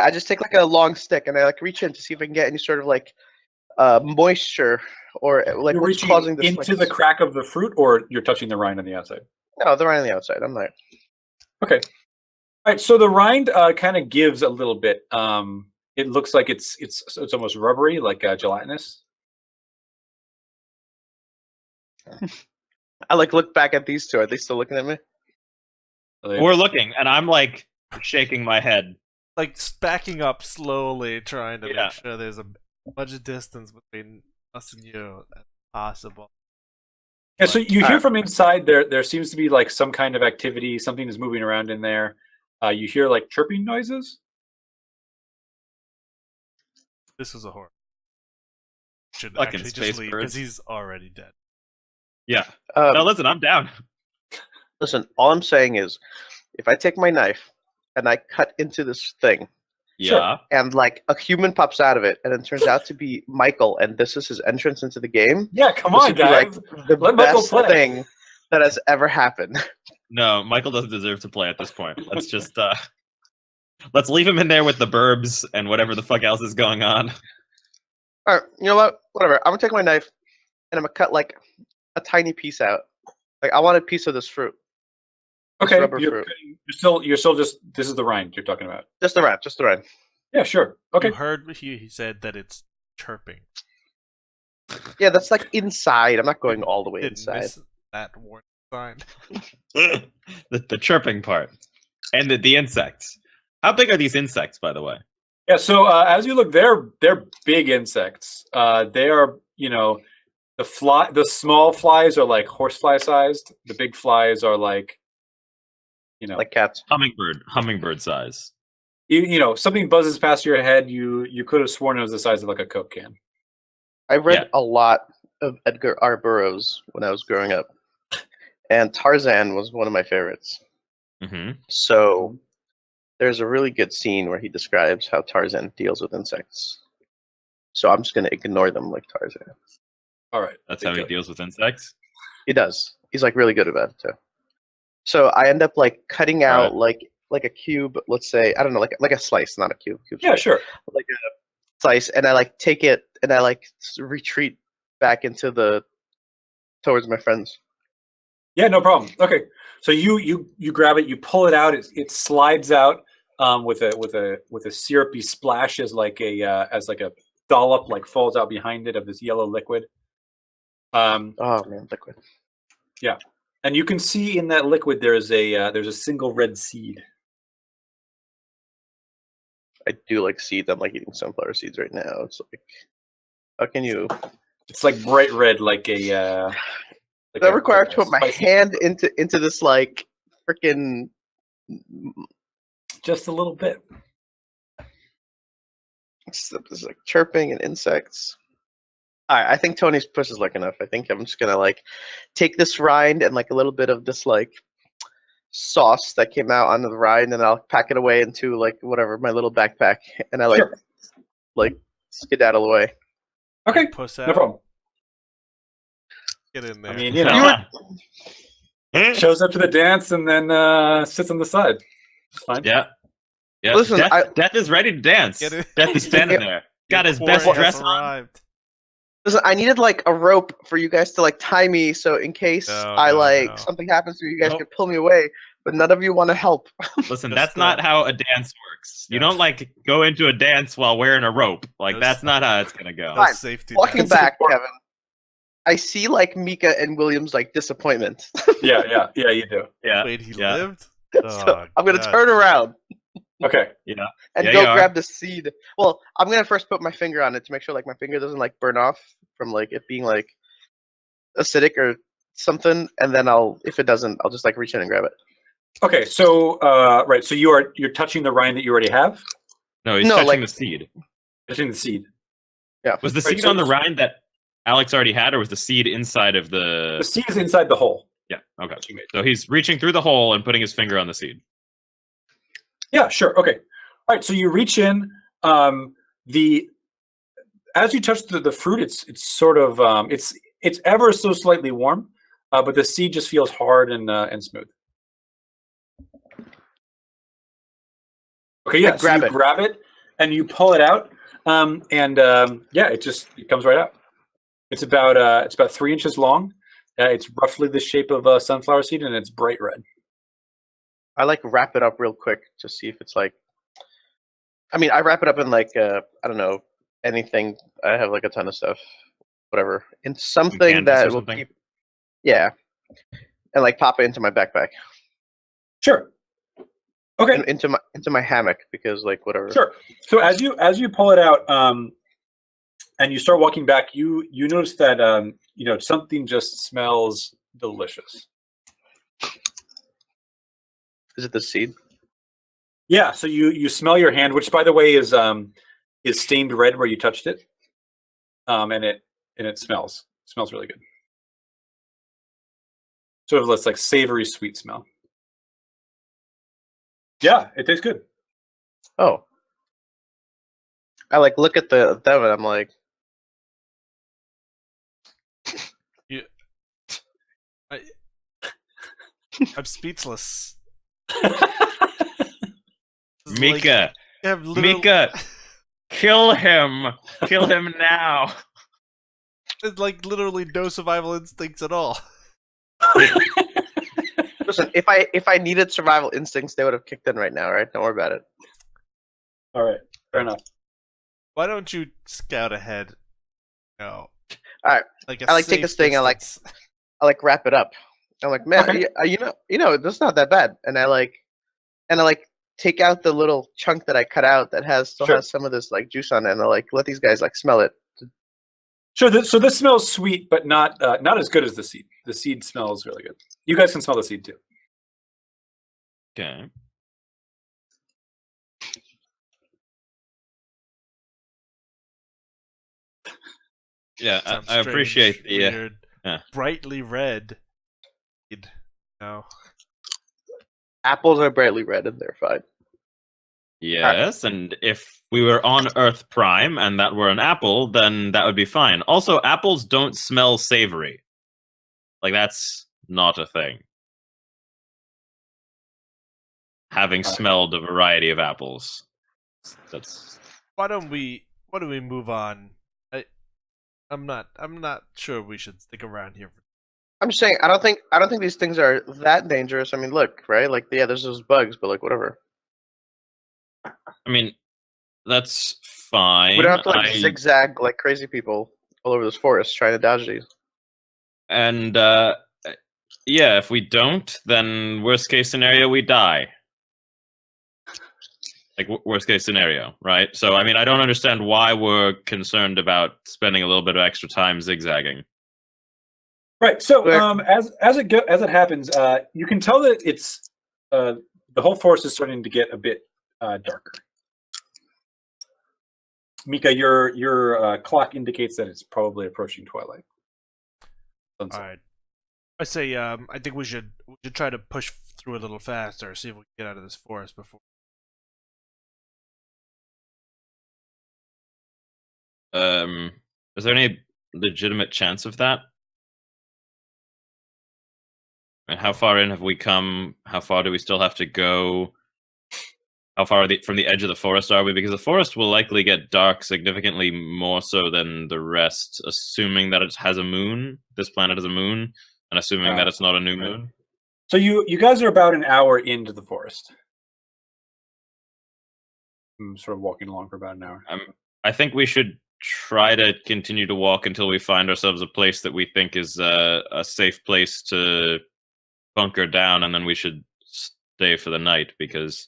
I just take a long stick and I reach in to see if I can get any sort of moisture or You're what's reaching causing this into the crack of the fruit, or you're touching the rind on the outside? No, they're right on the outside. I'm not. Okay. All right. So the rind kind of gives a little bit. It looks like it's almost rubbery, like gelatinous. I look back at these two. Are they still looking at me? We're looking, and I'm shaking my head like backing up slowly, trying to Yeah. make sure there's a much distance between us and you as possible. Yeah, so But- you hear from inside there seems to be like some kind of activity, something is moving around in there. You hear like chirping noises. This was a horror. Should Fucking actually space just leave because birds. he's already dead. Yeah. No, listen, I'm down. Listen, all I'm saying is, if I take my knife and I cut into this thing, Yeah. and like a human pops out of it, and it turns out to be Michael, and this is his entrance into the game, Yeah, come this on, would be like guys. the Let Michael best play. thing that has ever happened. No, Michael doesn't deserve to play at this point. Let's just let's leave him in there with the burbs and whatever the fuck else is going on. All right, you know what? Whatever. I'm gonna take my knife and I'm gonna cut like a tiny piece out. Like I want a piece of this fruit. This Okay, rubber you're fruit. still just this is the rind you're talking about. Just the rind. Just the rind. Yeah, sure. Okay. You heard he said that it's chirping. Yeah, that's like inside. I'm not going all the way Didn't inside. miss that warning sign. the chirping part. And the insects. How big are these insects, by the way? Yeah, so as you look, they're big insects. They are, the small flies are like horsefly sized. The big flies are like, Like cats. Hummingbird size. something buzzes past your head. You could have sworn it was the size of like a Coke can. I read Yeah. a lot of Edgar R. Burroughs when I was growing up, and Tarzan was one of my favorites. Mm-hmm. So there's a really good scene where he describes how Tarzan deals with insects. So I'm just gonna ignore them like Tarzan. All right, That's how he deals with insects. He does. He's like really good about it too. So I end up like cutting out like a cube, let's say, I don't know, like a slice, not a cube. Yeah, sure. Like a slice, and I like take it and I like retreat back into towards my friends. Yeah, no problem. Okay, so you grab it, you pull it out. It slides out with a syrupy splash as like a dollop like falls out behind it of this yellow liquid. Oh man, liquid. Yeah, and you can see in that liquid there's a single red seed. I do like seeds. I'm like eating sunflower seeds right now. It's like, how can you? It's like bright red, like a. Does that require to put my hand into this like freaking? Just a little bit. It's like chirping and insects. All right, I think Tony's push is like enough. I think I'm just gonna like take this rind and like a little bit of this like sauce that came out onto the rind, and I'll pack it away into like whatever my little backpack, and I like skedaddle away. Okay, Puss no out. problem. Get in there. I mean, shows up to the dance and then sits on the side. It's fine. Yeah. Yeah. Listen, Death is ready to dance. Get it. Death is standing there. Got his best Quarry dress has on. arrived. Listen, I needed like a rope for you guys to like tie me, so in case No. something happens to you guys Nope. can pull me away. But none of you want to help. Listen, Just that's not how a dance works. You don't like go into a dance while wearing a rope. Like No that's not how it's gonna go. No Fine. safety. Walking nets. back, Kevin, I see like Mika and William's like disappointment. Yeah, you do. Yeah. Wait, he yeah. lived? So Oh, I'm gonna God. turn around Okay. Yeah. and Yeah, go you are. grab the seed. Well, I'm gonna first put my finger on it to make sure like my finger doesn't like burn off from like it being like acidic or something, and then if it doesn't, I'll just like reach in and grab it. Okay. So right. So you're touching the rind that you already have. No, he's No, touching like- the seed. Touching the seed. Yeah. Was the Right, seed so on the it's- rind that Alex already had, or was the seed inside of The the? seed is inside the hole. Yeah. Okay. that you made. So he's reaching through the hole and putting his finger on the seed. Yeah, sure. Okay. All right. So you reach in. As you touch the fruit, it's sort of it's ever so slightly warm, but the seed just feels hard and smooth. Okay. Yeah. So grab you it. grab it and you pull it out, yeah, it comes right out. It's about 3 inches long. It's roughly the shape of a sunflower seed, and it's bright red. I like wrap it up real quick to see if it's like. I mean, I wrap it up in like I don't know, anything. I have like a ton of stuff, whatever, in something canvas that or will something? keep. Yeah, and like pop it into my backpack, Sure. Okay. into into my hammock because like whatever. Sure. So as you pull it out, and you start walking back, you notice that something just smells delicious. Is it the seed? Yeah. So you smell your hand, which by the way is stained red where you touched it, and it smells really good. Sort of this like savory sweet smell. Yeah, it tastes good. Oh. I like look at them and I'm like, I'm speechless. Mika, Like, Mika, kill him! Kill him now! It's like literally no survival instincts at all. listen, if I needed survival instincts, they would have kicked in right now, right? Don't worry about it. All right, fair enough. Why don't you scout ahead? No. Alright. I like take this thing and I like wrap it up. I'm like, man, Okay. you know, that's not that bad. And I like take out the little chunk that I cut out that still Sure. has some of this like juice on it, and I like let these guys like smell it. Sure. So this smells sweet, but not as good as the seed. The seed smells really good. You guys can smell the seed too. Okay. Yeah, Sounds I strange, appreciate the. weird, yeah. brightly red. No. Apples are brightly red and they're fine. Yes, and if we were on Earth Prime and that were an apple, then that would be fine. Also, apples don't smell savory. Like, that's not a thing. Having smelled a variety of apples. That's... Why don't we move on? I'm not sure we should stick around here. I'm just saying, I don't think these things are that dangerous. I mean, look, right? Like, yeah, there's those bugs, but like, whatever. I mean, that's fine. We don't have to like zigzag like crazy people all over this forest trying to dodge these. And yeah, if we don't, then worst case scenario, we die. Like worst case scenario, right? So I mean, I don't understand why we're concerned about spending a little bit of extra time zigzagging. Right. So as it happens, you can tell that it's the whole forest is starting to get a bit darker. Mika, your clock indicates that it's probably approaching twilight. Sunset. All right. I say I think we should try to push through a little faster, see if we can get out of this forest before. Is there any legitimate chance of that? And how far in have we come? How far do we still have to go? How far from the edge of the forest are we? Because the forest will likely get dark significantly more so than the rest, assuming that it has a moon. This planet has a moon, and assuming that it's not a new moon. So you guys are about an hour into the forest. I'm sort of walking along for about an hour. I think we should try to continue to walk until we find ourselves a place that we think is a safe place to bunker down, and then we should stay for the night, because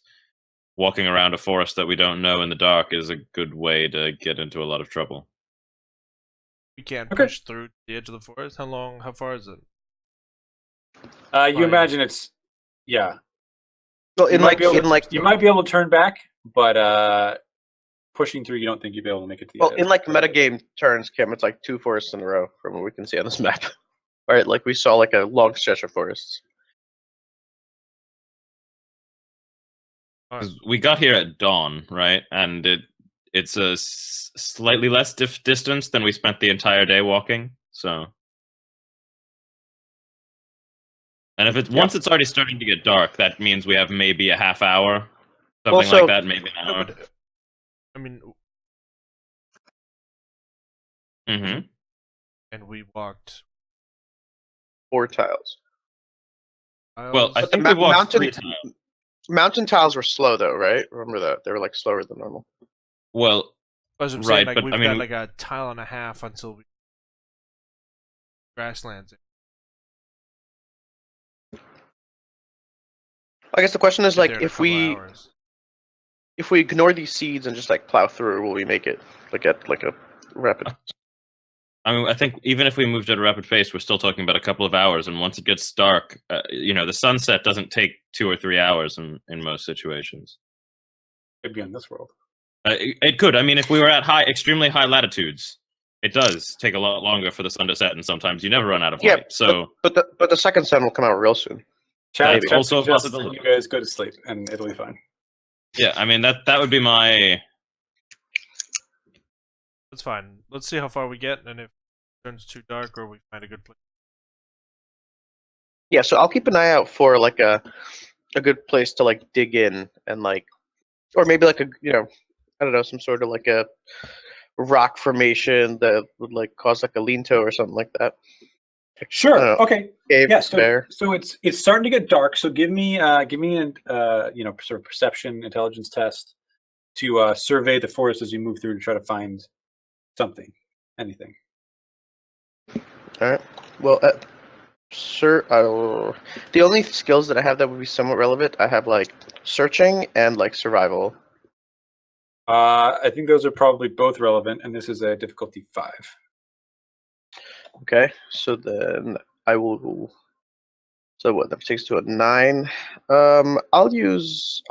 walking around a forest that we don't know in the dark is a good way to get into a lot of trouble. We can't push through the edge of the forest. How far is it? You imagine it's Well, you might be able to turn back, but pushing through, you don't think you'd be able to make it to the well, edge. in like metagame turns, Kim, it's like 2 forests in a row from what we can see on this map. Right, like we saw like a long stretch of forests. We got here at dawn, right? And it's a slightly less distance than we spent the entire day walking. So, and if it's once it's already starting to get dark, that means we have maybe a half hour, something like that, maybe an hour. I mean, and we walked 4 tiles. Well, I think we walked 3 tiles. Mountain tiles were slow though, right? Remember that they were like slower than normal. Well, as I'm right, saying, like, but we've I mean, got like a tile and a half until we grasslands. I guess the question is Get like there in a if couple we hours. if we ignore these seeds and just like plow through, will we make it like at like a rapid? I mean, I think even if we moved at a rapid pace, we're still talking about a couple of hours. And once it gets dark, the sunset doesn't take 2 or 3 hours in most situations. Could be in this world. It could. I mean, if we were at extremely high latitudes, it does take a lot longer for the sun to set, and sometimes you never run out of light. So, but the second sun will come out real soon. Chat also a suggests possibility. you guys go to sleep, and it'll be fine. Yeah, I mean that would be my. That's fine. Let's see how far we get, and if it turns too dark or we find a good place. Yeah, so I'll keep an eye out for like a good place to like dig in and like, or maybe like I don't know, some sort of like a rock formation that would like cause like a lean-to or something like that. Sure. Okay. Cave, Yeah. bear. So it's starting to get dark. So give me an sort of perception intelligence test to survey the forest as you move through to try to find something, anything. All right. Well, sir, the only skills that I have that would be somewhat relevant, I have like searching and like survival. I think those are probably both relevant, and this is a difficulty 5. Okay, so then I will. So what? That takes to a 9. I'll use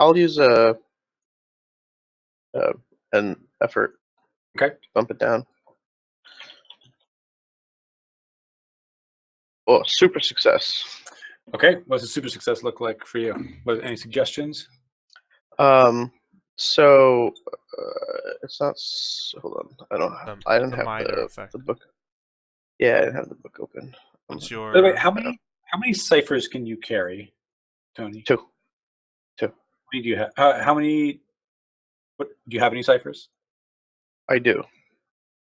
an effort. Okay. Bump it down. Oh, super success. Okay. What does a super success look like for you? Any suggestions? So it's not. Hold on. I don't have the book. Yeah, I didn't have the book open. What's your? By the way, how many ciphers can you carry, Tony? 2. How many do you have? How many? What do you have? Any ciphers? I do.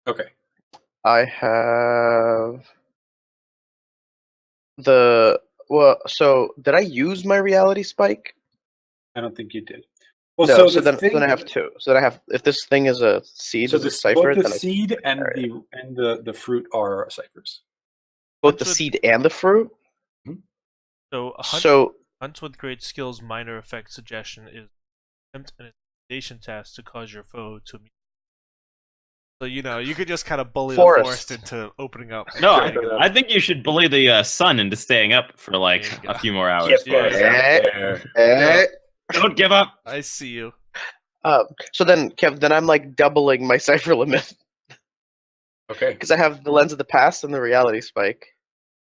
Okay. I have so did I use my reality spike? I don't think you did. Well, No, so then I have 2. So then I have, if this thing is a seed, so is a cipher, both the then seed and the fruit are ciphers. both the seed and the fruit. So So hunts with great skills minor effect suggestion is attempt an intimidation task to cause your foe to meet. So you could just kind of bully the forest into opening up. No, I think you should bully the sun into staying up for like a few more hours. Don't give up. I see you. So then, Kev, then I'm like doubling my cipher limit. Okay. Because I have the lens of the past and the reality spike.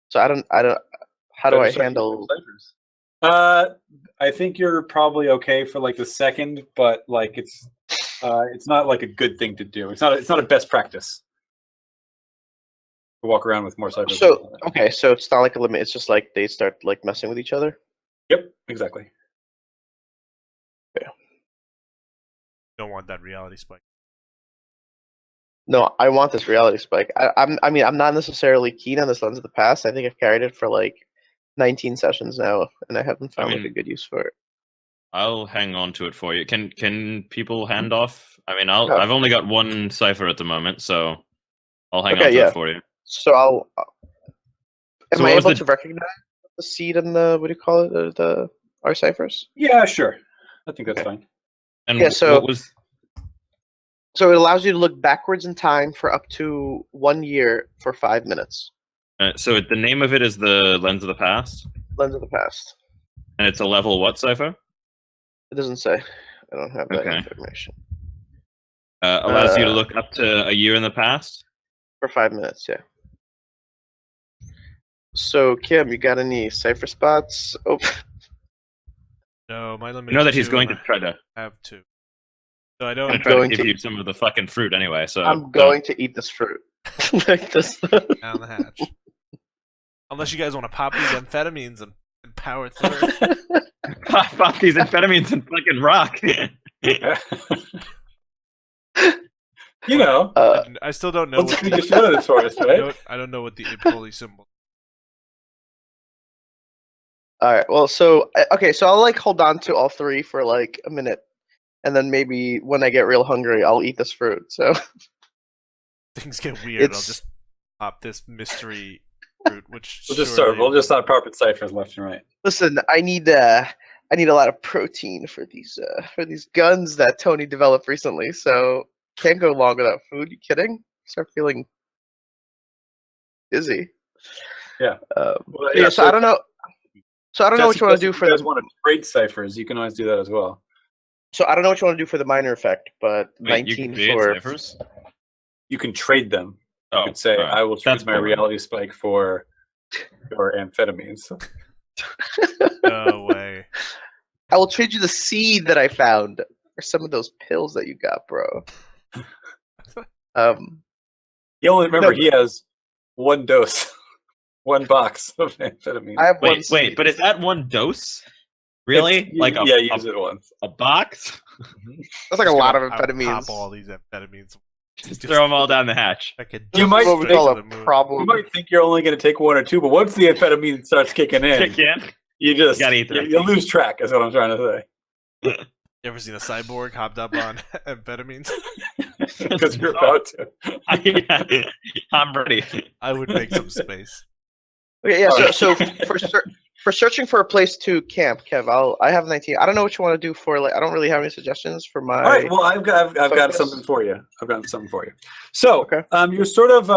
So I don't. How do I handle? I think you're probably okay for like the second, but like it's not like a good thing to do. It's not a best practice to walk around with more ciphers. So okay, so it's not like a limit. It's just like they start like messing with each other. Yep, exactly. Yeah. Don't want that reality spike. No, I want this reality spike. I'm not necessarily keen on this lens of the past. I think I've carried it for like 19 sessions now, and I haven't found like a good use for it. I'll hang on to it for you. Can people hand off? I mean, I've only got 1 cipher at the moment, so I'll hang on to it for you. So am I able to recognize the seed and the, what do you call it, our ciphers? Yeah, sure. I think that's fine. And yeah, so what was? So it allows you to look backwards in time for up to 1 year for 5 minutes. So the name of it is the Lens of the Past? Lens of the Past. And it's a level what cipher? It doesn't say. I don't have that information. Allows you to look up to a year in the past? For 5 minutes, yeah. So, Kim, you got any cipher spots open? No, my limit. You know that he's going to try to have 2. So I don't. I'm going to give you some of the fucking fruit anyway. So I'm going to eat this fruit. Like this. Down the hatch. Unless you guys want to pop these amphetamines and power through it. Pop these amphetamines and fucking rock. You know. I still don't know. What you know this forest, right? I don't know what the holy symbol. All right. Well, so okay. So I'll like hold on to all 3 for like a minute, and then maybe when I get real hungry, I'll eat this fruit. So things get weird. I'll just pop this mystery fruit, which we'll just start. We'll just start popping ciphers left and right. Listen, I need I need a lot of protein for these guns that Tony developed recently. So can't go long without food. You kidding? Start feeling dizzy. Yeah. Well, yeah, so I don't know. So I don't know what you want to do for you guys the. want to trade ciphers, you can always do that as well. So I don't know what you want to do for the minor effect, but Wait, 19 you can create for. ciphers? You can trade them. You Oh, could say, alright. I will trade That's my boring. reality spike for amphetamines. No way. I will trade you the seed that I found, or some of those pills that you got, bro. He only remember No, he has one dose, one box of amphetamine. I have one Wait, seed. but is that one dose? Really? Like yeah, use it once. a box? That's like a Just lot of gonna amphetamines. Pop all these amphetamines. Just throw them all down the hatch. Like a You might what we think- call to the a moon. problem. You might think you're only going to take one or two, but once the amphetamine starts kicking in, Kick in. you just You gotta eat the you lose track. Is what I'm trying to You ever seen a cyborg hopped up on amphetamines? say. Because you're about to. Yeah, I'm ready. I would make some space. Okay, yeah. Alright. So for searching for a place to camp, Kev, I have 19. I don't know what you want to do for like. I don't really have any suggestions for my. All right. Well, I've got focus. something for you. I've got something for you. So, Okay. you're sort of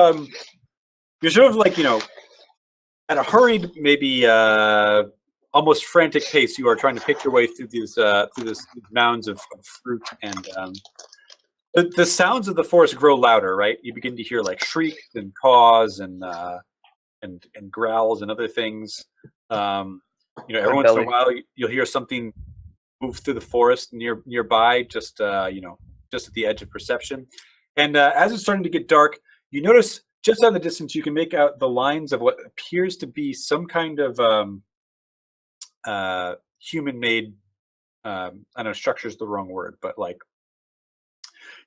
like at a hurried, maybe almost frantic pace. You are trying to pick your way through these mounds of fruit, and the sounds of the forest grow louder. Right, you begin to hear like shrieks and caws and growls and other things. Every once in a while you'll hear something move through the forest nearby, just just at the edge of perception. And as it's starting to get dark, you notice just out of the distance you can make out the lines of what appears to be some kind of human-made. I know structure's the wrong word, but like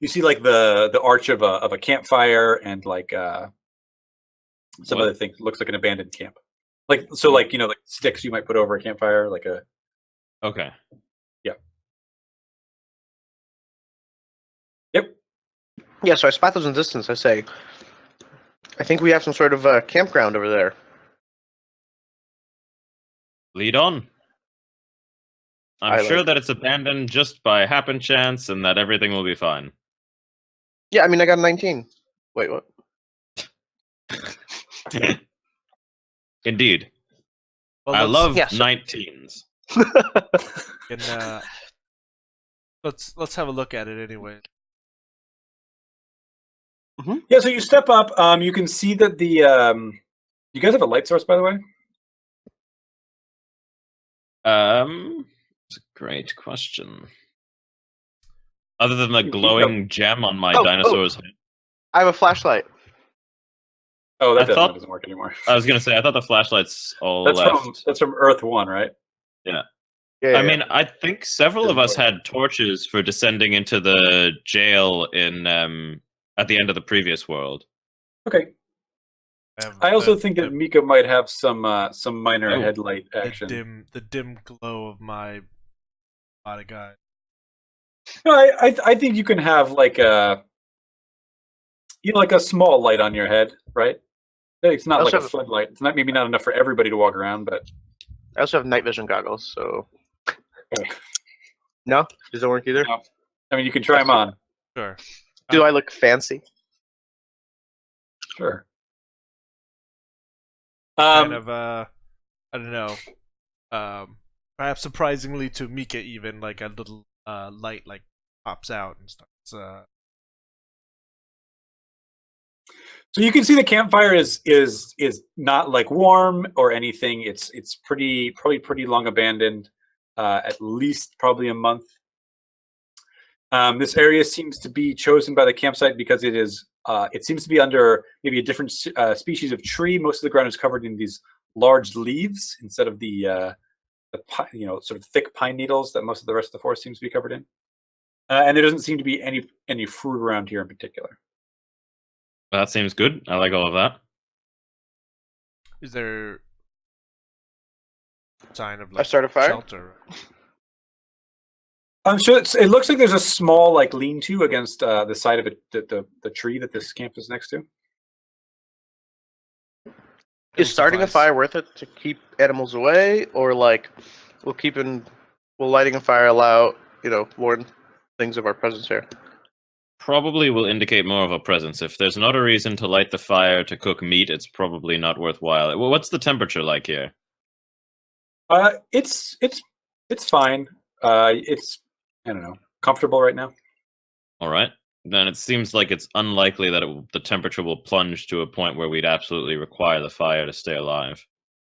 you see like the arch of a campfire and like some other things. Looks like an abandoned camp. Like sticks you might put over a campfire, like a. Okay. Yep. Yeah, so I spot those in the distance. I say, I think we have some sort of campground over there. Lead on. I'm I sure like- that it's abandoned just by happen chance and that everything will be fine. Yeah, I mean, I got 19. Wait, what? Indeed. Well, I love yeah, so- 19s. And, let's have a look at it anyway. Yeah, so you step up. You can see that the. You guys have a light source, by the way. It's a great question. Other than the glowing gem on my Oh, dinosaur's head. I have a flashlight. Oh, that I thought- doesn't work anymore. I was gonna say I thought the flashlight's all That's left. from Earth 1, right? Yeah, I mean, I think several of us had torches for descending into the jail in at the end of the previous world. Okay. I also think that Mika might have some minor headlight action. the dim glow of my bodyguard. No, I think you can have like a like a small light on your head, right? It's not I like also a have- floodlight. It's not maybe not enough for everybody to walk around, but I also have night vision goggles, so. Okay. No? Does that work either? No. I mean you can try them on. Sure. Do I look fancy? Sure. Kind of I don't know. Perhaps surprisingly to Mika, even like a little light like pops out and starts. So you can see the campfire is not like warm or anything. It's probably pretty long abandoned, at least probably a month. This area seems to be chosen by the campsite because it seems to be under maybe a different species of tree. Most of the ground is covered in these large leaves instead of the sort of thick pine needles that most of the rest of the forest seems to be covered in. And there doesn't seem to be any fruit around here in particular. That seems good. I like all of that. Is there a sign of I like start a fire? shelter? So it looks like there's a small like lean-to against the side of it, the tree that this camp is next to. Is starting a fire worth it to keep animals away, or like we'll keep in Will lighting a fire allow, warn things of our presence here? Probably will indicate more of a presence. If there's not a reason to light the fire to cook meat, it's probably not worthwhile. Well, what's the temperature like here? It's fine. It's I don't know, comfortable right now. All right. Then it seems like it's unlikely that the temperature will plunge to a point where we'd absolutely require the fire to stay alive.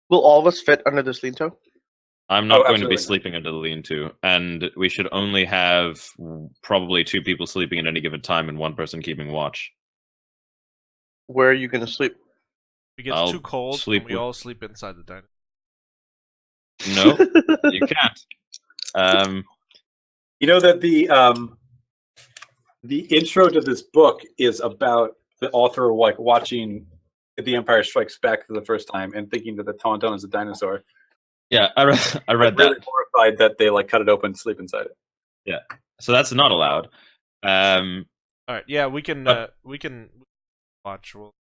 Will all of us fit under this lean-to? I'm not going to absolutely be not. sleeping under the lean-to, and we should only have probably 2 people sleeping at any given time and 1 person keeping watch. Where are you going to sleep? It gets I'll too cold, sleep and we with- all sleep inside the diner. No, you can't. You know that the intro to this book is about the author like watching The Empire Strikes Back for the first time and thinking that the Tauntaun is a dinosaur. Yeah, I read I'm that. really horrified that they like cut it open and sleep inside it. So that's not allowed. All right, yeah, we can But- watch. We'll...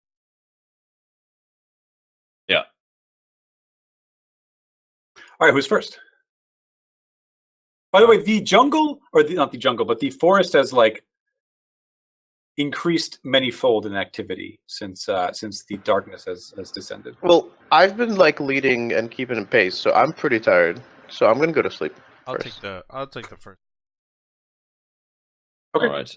All right, who's first? By the way, the jungle, or not the jungle, but the forest has like increased manyfold in activity since the darkness has descended. Well, I've been like leading and keeping in pace, so I'm pretty tired. So I'm going to go to sleep. I'll first. take the first. Okay. All right.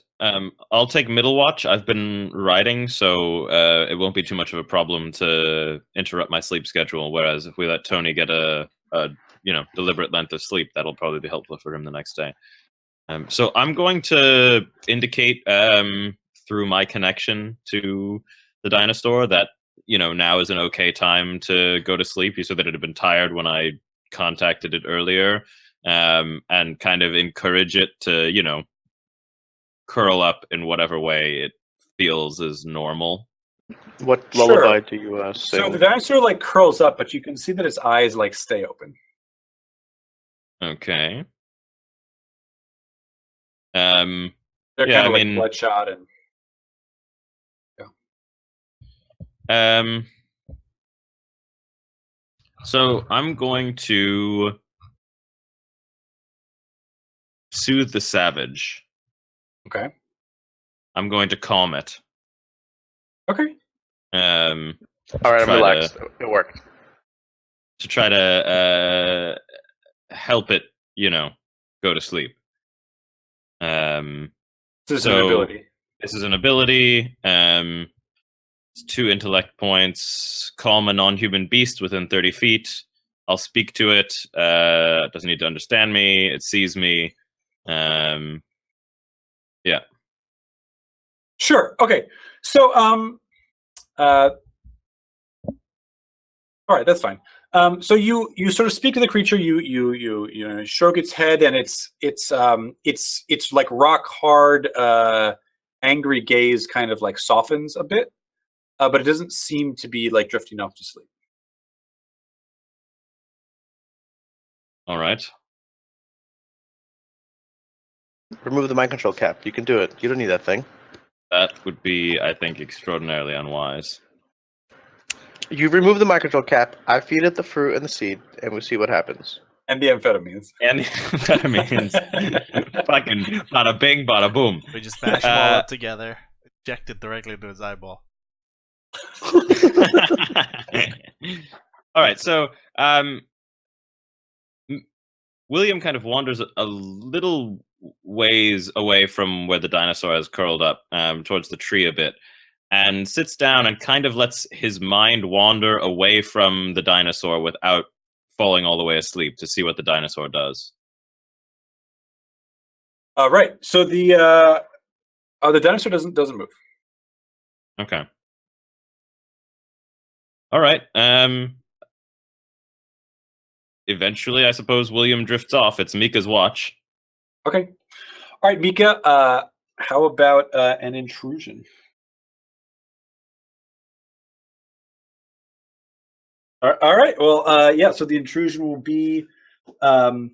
I'll take middle watch. I've been riding, so it won't be too much of a problem to interrupt my sleep schedule. Whereas if we let Tony get a deliberate length of sleep, that'll probably be helpful for him the next day. So I'm going to indicate through my connection to the dinosaur that now is an okay time to go to sleep. You said that it had been tired when I contacted it earlier, and kind of encourage it to curl up in whatever way it feels is normal. What Sure. lullaby do you sing? So the dinosaur like curls up, but you can see that its eyes like stay open. Okay. They're Yeah, kind of I like mean- bloodshot and So I'm going to soothe the savage. okay. I'm going to calm it. Okay. All right, I'm try relaxed. It worked. to try to help it, go to sleep. This is an So- ability. This is an ability. It's 2 intellect points. Calm a non-human beast within 30 feet. I'll speak to it. It doesn't need to understand me. It sees me. Sure. Okay. So all right, that's fine. So you sort of speak to the creature. You stroke its head, and it's like rock hard, angry gaze kind of like softens a bit, but it doesn't seem to be like drifting off to sleep. All right. Remove the mind control cap. You can do it. You don't need that thing. That would be, I think, extraordinarily unwise. You remove the mind control cap. I feed it the fruit and the seed, and we see what happens. And the amphetamines. And that means fucking bada bing, bada boom. We just smash them all up together, inject it directly into his eyeball. All right, so William kind of wanders a little ways away from where the dinosaur has curled up, towards the tree a bit, and sits down and kind of lets his mind wander away from the dinosaur without falling all the way asleep to see what the dinosaur does. Right. So the dinosaur doesn't move. Okay. All right. Eventually, I suppose William drifts off. It's Mika's watch. Okay. All right, Mika. How about an intrusion? All right. Well, yeah. So the intrusion will be, and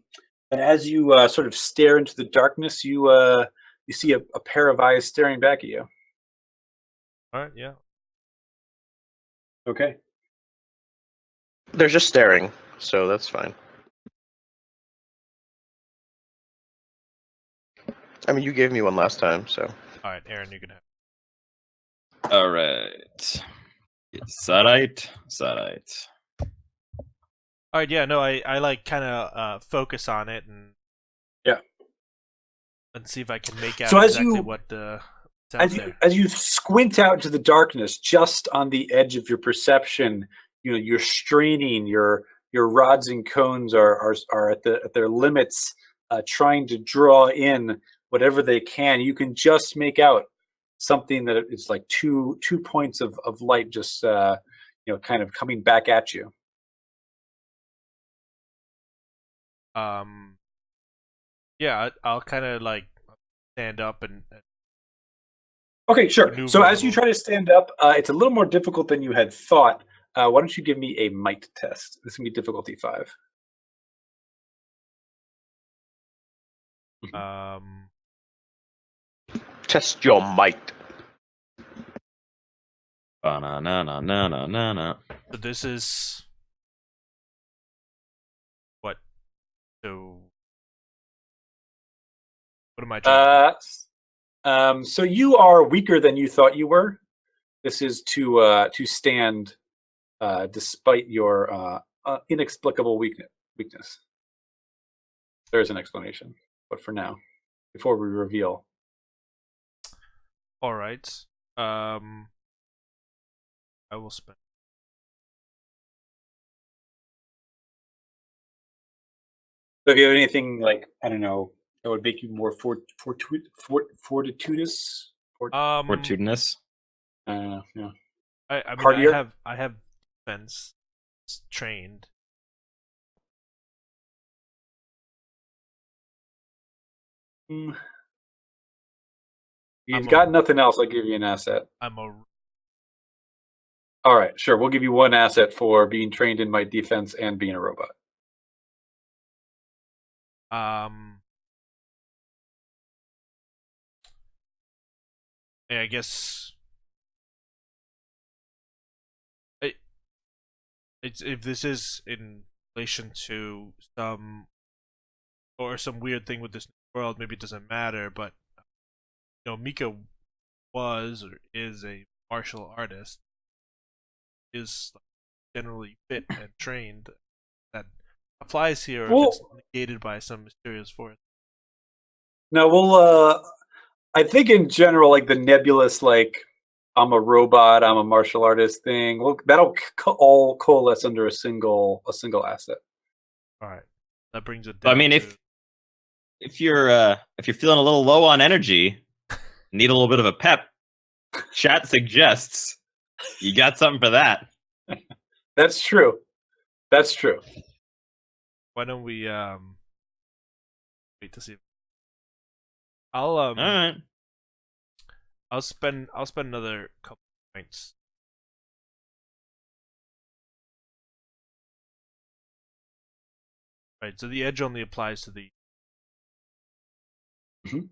as you sort of stare into the darkness, you see a pair of eyes staring back at you. All right, yeah. Okay. They're just staring, so that's fine. I mean, you gave me one last time, so. All right, Aaron, you can have. All right. Sarite. All right, yeah, no, I like kind of focus on it and see if I can make out So exactly what's out there. as you squint out into the darkness, just on the edge of your perception, you're straining. Your rods and cones are at their limits, trying to draw in whatever they can. You can just make out something that is like two points of light, just kind of coming back at you. Yeah, I'll kind of like stand up and Okay, sure. maneuver So a as you little. try to stand up, it's a little more difficult than you had thought. Why don't you give me a might test? This can be difficulty 5. Test your might. Na. So this is what? So what am I trying to do? So you are weaker than you thought you were. This is to stand despite your inexplicable weakness. There's an explanation, but for now, before we reveal. All right. I will spend. So if you have anything like, I don't know, that would make you more fortuitous. Fortitudinous. Yeah. I mean, Hardier? I have defense trained. You've I'm got a- nothing else. I'll give you an asset. I'm a All right, sure. We'll give you one asset for being trained in my defense and being a robot. yeah, I guess it's if this is in relation to some weird thing with this world, maybe it doesn't matter. But Mika was or is a martial artist, is generally fit and trained. That applies here if it's negated by some mysterious force. No, we'll. I think in general, like the nebulous, like I'm a robot, I'm a martial artist thing. Well, that'll all coalesce under a single asset. All right, that brings it down. I mean, if you're feeling a little low on energy, need a little bit of a pep, chat suggests you got something for that. That's true. Why don't we wait to see? All right. I'll spend another couple points. Right, so the edge only applies to the. Mm-hmm.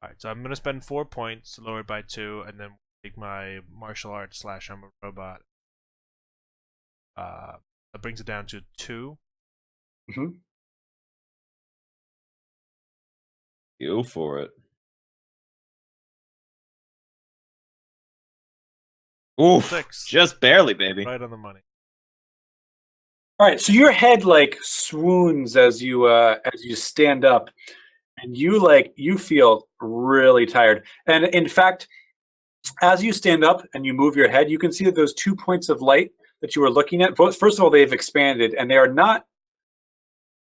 Alright, so I'm gonna spend 4 points, lowered by 2, and then take my martial arts / I'm a robot. That brings it down to 2. Mm-hmm. Go for it. Oof, 6. just barely, baby. Right on the money. All right, so your head like swoons as you stand up, and you feel really tired. And in fact, as you stand up and you move your head, you can see that those 2 points of light that you were looking at, first of all, they've expanded, and they are not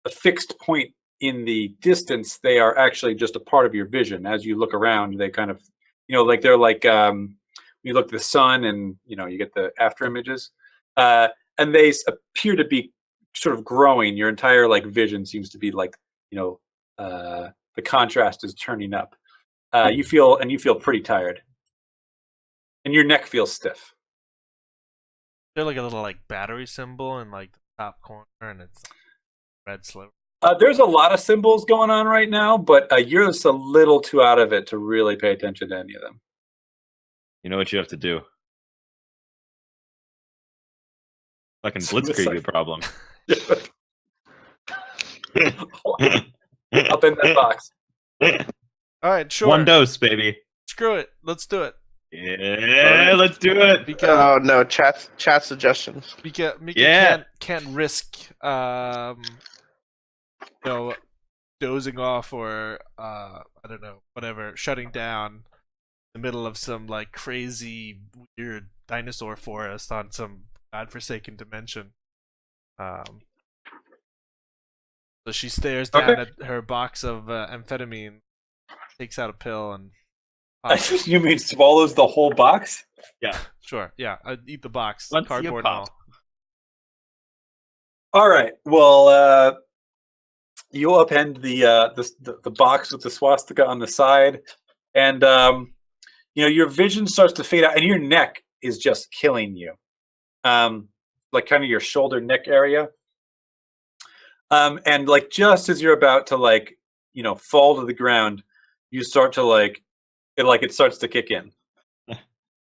a fixed point in the distance. They are actually just a part of your vision. As you look around, they kind of, like they're like you look at the sun, and you get the after images, and they appear to be sort of growing. Your entire like vision seems to be like, the contrast is turning up. You feel pretty tired, and your neck feels stiff. There's like a little like battery symbol in like the top corner, and it's red sliver. There's a lot of symbols going on right now, but you're just a little too out of it to really pay attention to any of them. You know what you have to do. Fucking blitzkrieg your problem. Up in that box. All right, sure. One dose, baby. Screw it. Let's do it. Yeah, let's do it. Mika, Oh no, chat suggestions. Mika Yeah. can't risk dozing off or I don't know, whatever, shutting down in the middle of some like crazy weird dinosaur forest on some godforsaken dimension. So she stares down at her box of amphetamine, takes out a pill, and pops it. You mean swallows the whole box? Yeah. Sure, yeah, I'd eat the box, Once you cardboard and pop. all. All right. Well, you upend the box with the swastika on the side, and your vision starts to fade out, and your neck is just killing you, like kind of your shoulder neck area, and like just as you're about to fall to the ground, you start to it starts to kick in,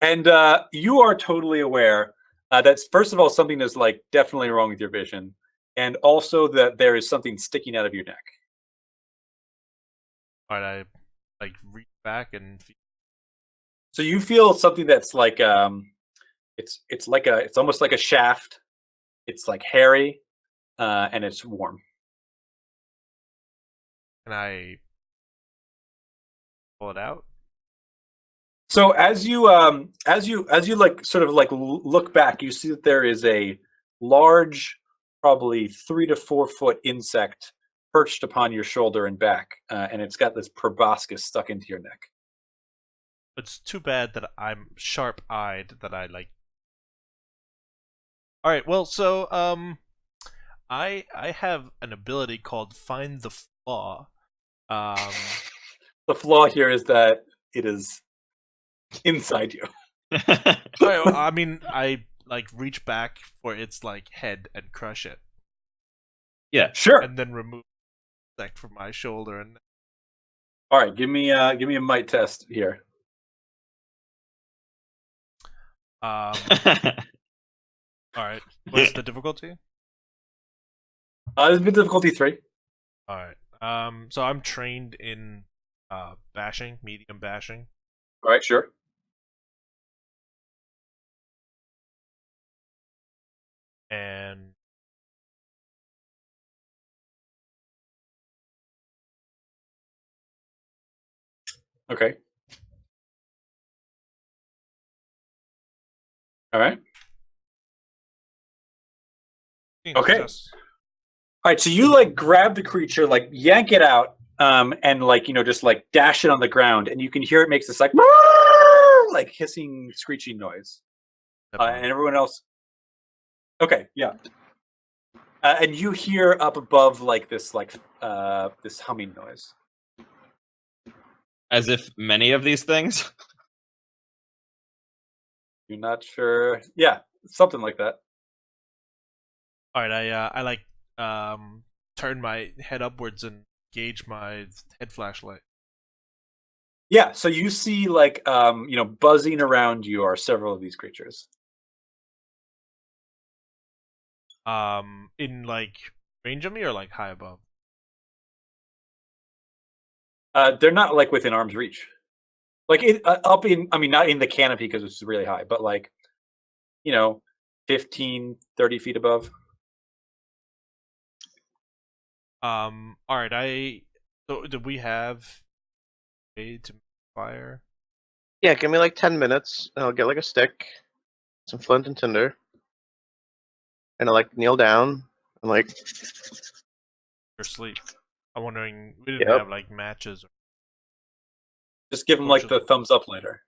and you are totally aware that's first of all something is like definitely wrong with your vision. And also that there is something sticking out of your neck. All right, I reach back and So you feel something that's like it's almost like a shaft. It's like hairy, and it's warm. can I pull it out? So as you like sort of like look back, you see that there is a large, probably 3 to 4 foot insect perched upon your shoulder and back, and it's got this proboscis stuck into your neck. It's too bad that I'm sharp-eyed that I like. All right, well, so I have an ability called Find the Flaw. The flaw here is that it is inside you. I mean, I like reach back for its like head and crush it, Yeah. Sure. and then remove the insect from my shoulder. And All right, give me a might test here. all right, what's the difficulty? This has been difficulty 3. All right, so I'm trained in bashing, medium bashing. All right, sure. And Okay. All right. Okay. success. All right, so you like grab the creature, like yank it out, and just like dash it on the ground, and you can hear it makes this like hissing, screeching noise. And everyone else. Okay, yeah. And you hear up above like this humming noise. As if many of these things. You're not sure. Yeah, something like that. All right, I like turn my head upwards and gauge my head flashlight. Yeah, so you see buzzing around you are several of these creatures. In like range of me or like high above? They're not like within arm's reach. Like up in, I mean, not in the canopy because it's really high, but 15, 30 feet above. All right, so do we have a to fire? Yeah, give me like 10 minutes, and I'll get like a stick, some flint and tinder, and I'll like kneel down and like. Or sleep? I'm wondering, we didn't Yep. have like matches. Just give them like the thumbs up later.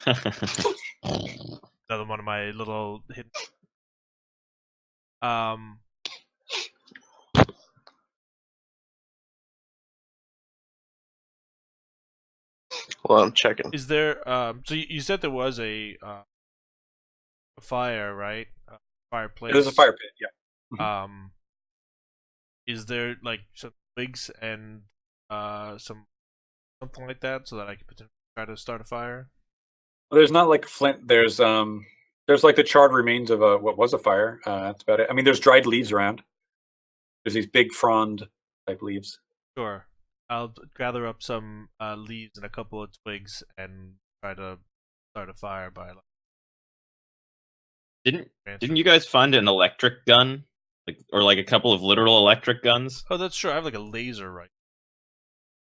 Another one of my little hidden. Well, I'm checking. Is there so you said there was a fire, right? Fireplace. There's a fire pit, yeah. Is there like some twigs and something like that so that I could potentially try to start a fire? Well, there's not like flint. There's like the charred remains of what was a fire. That's about it. I mean, there's dried leaves around. There's these big frond type leaves. Sure. I'll gather up some leaves and a couple of twigs and try to start a fire by Didn't you guys find an electric gun, or like a couple of literal electric guns? Oh, that's true. I have like a laser right.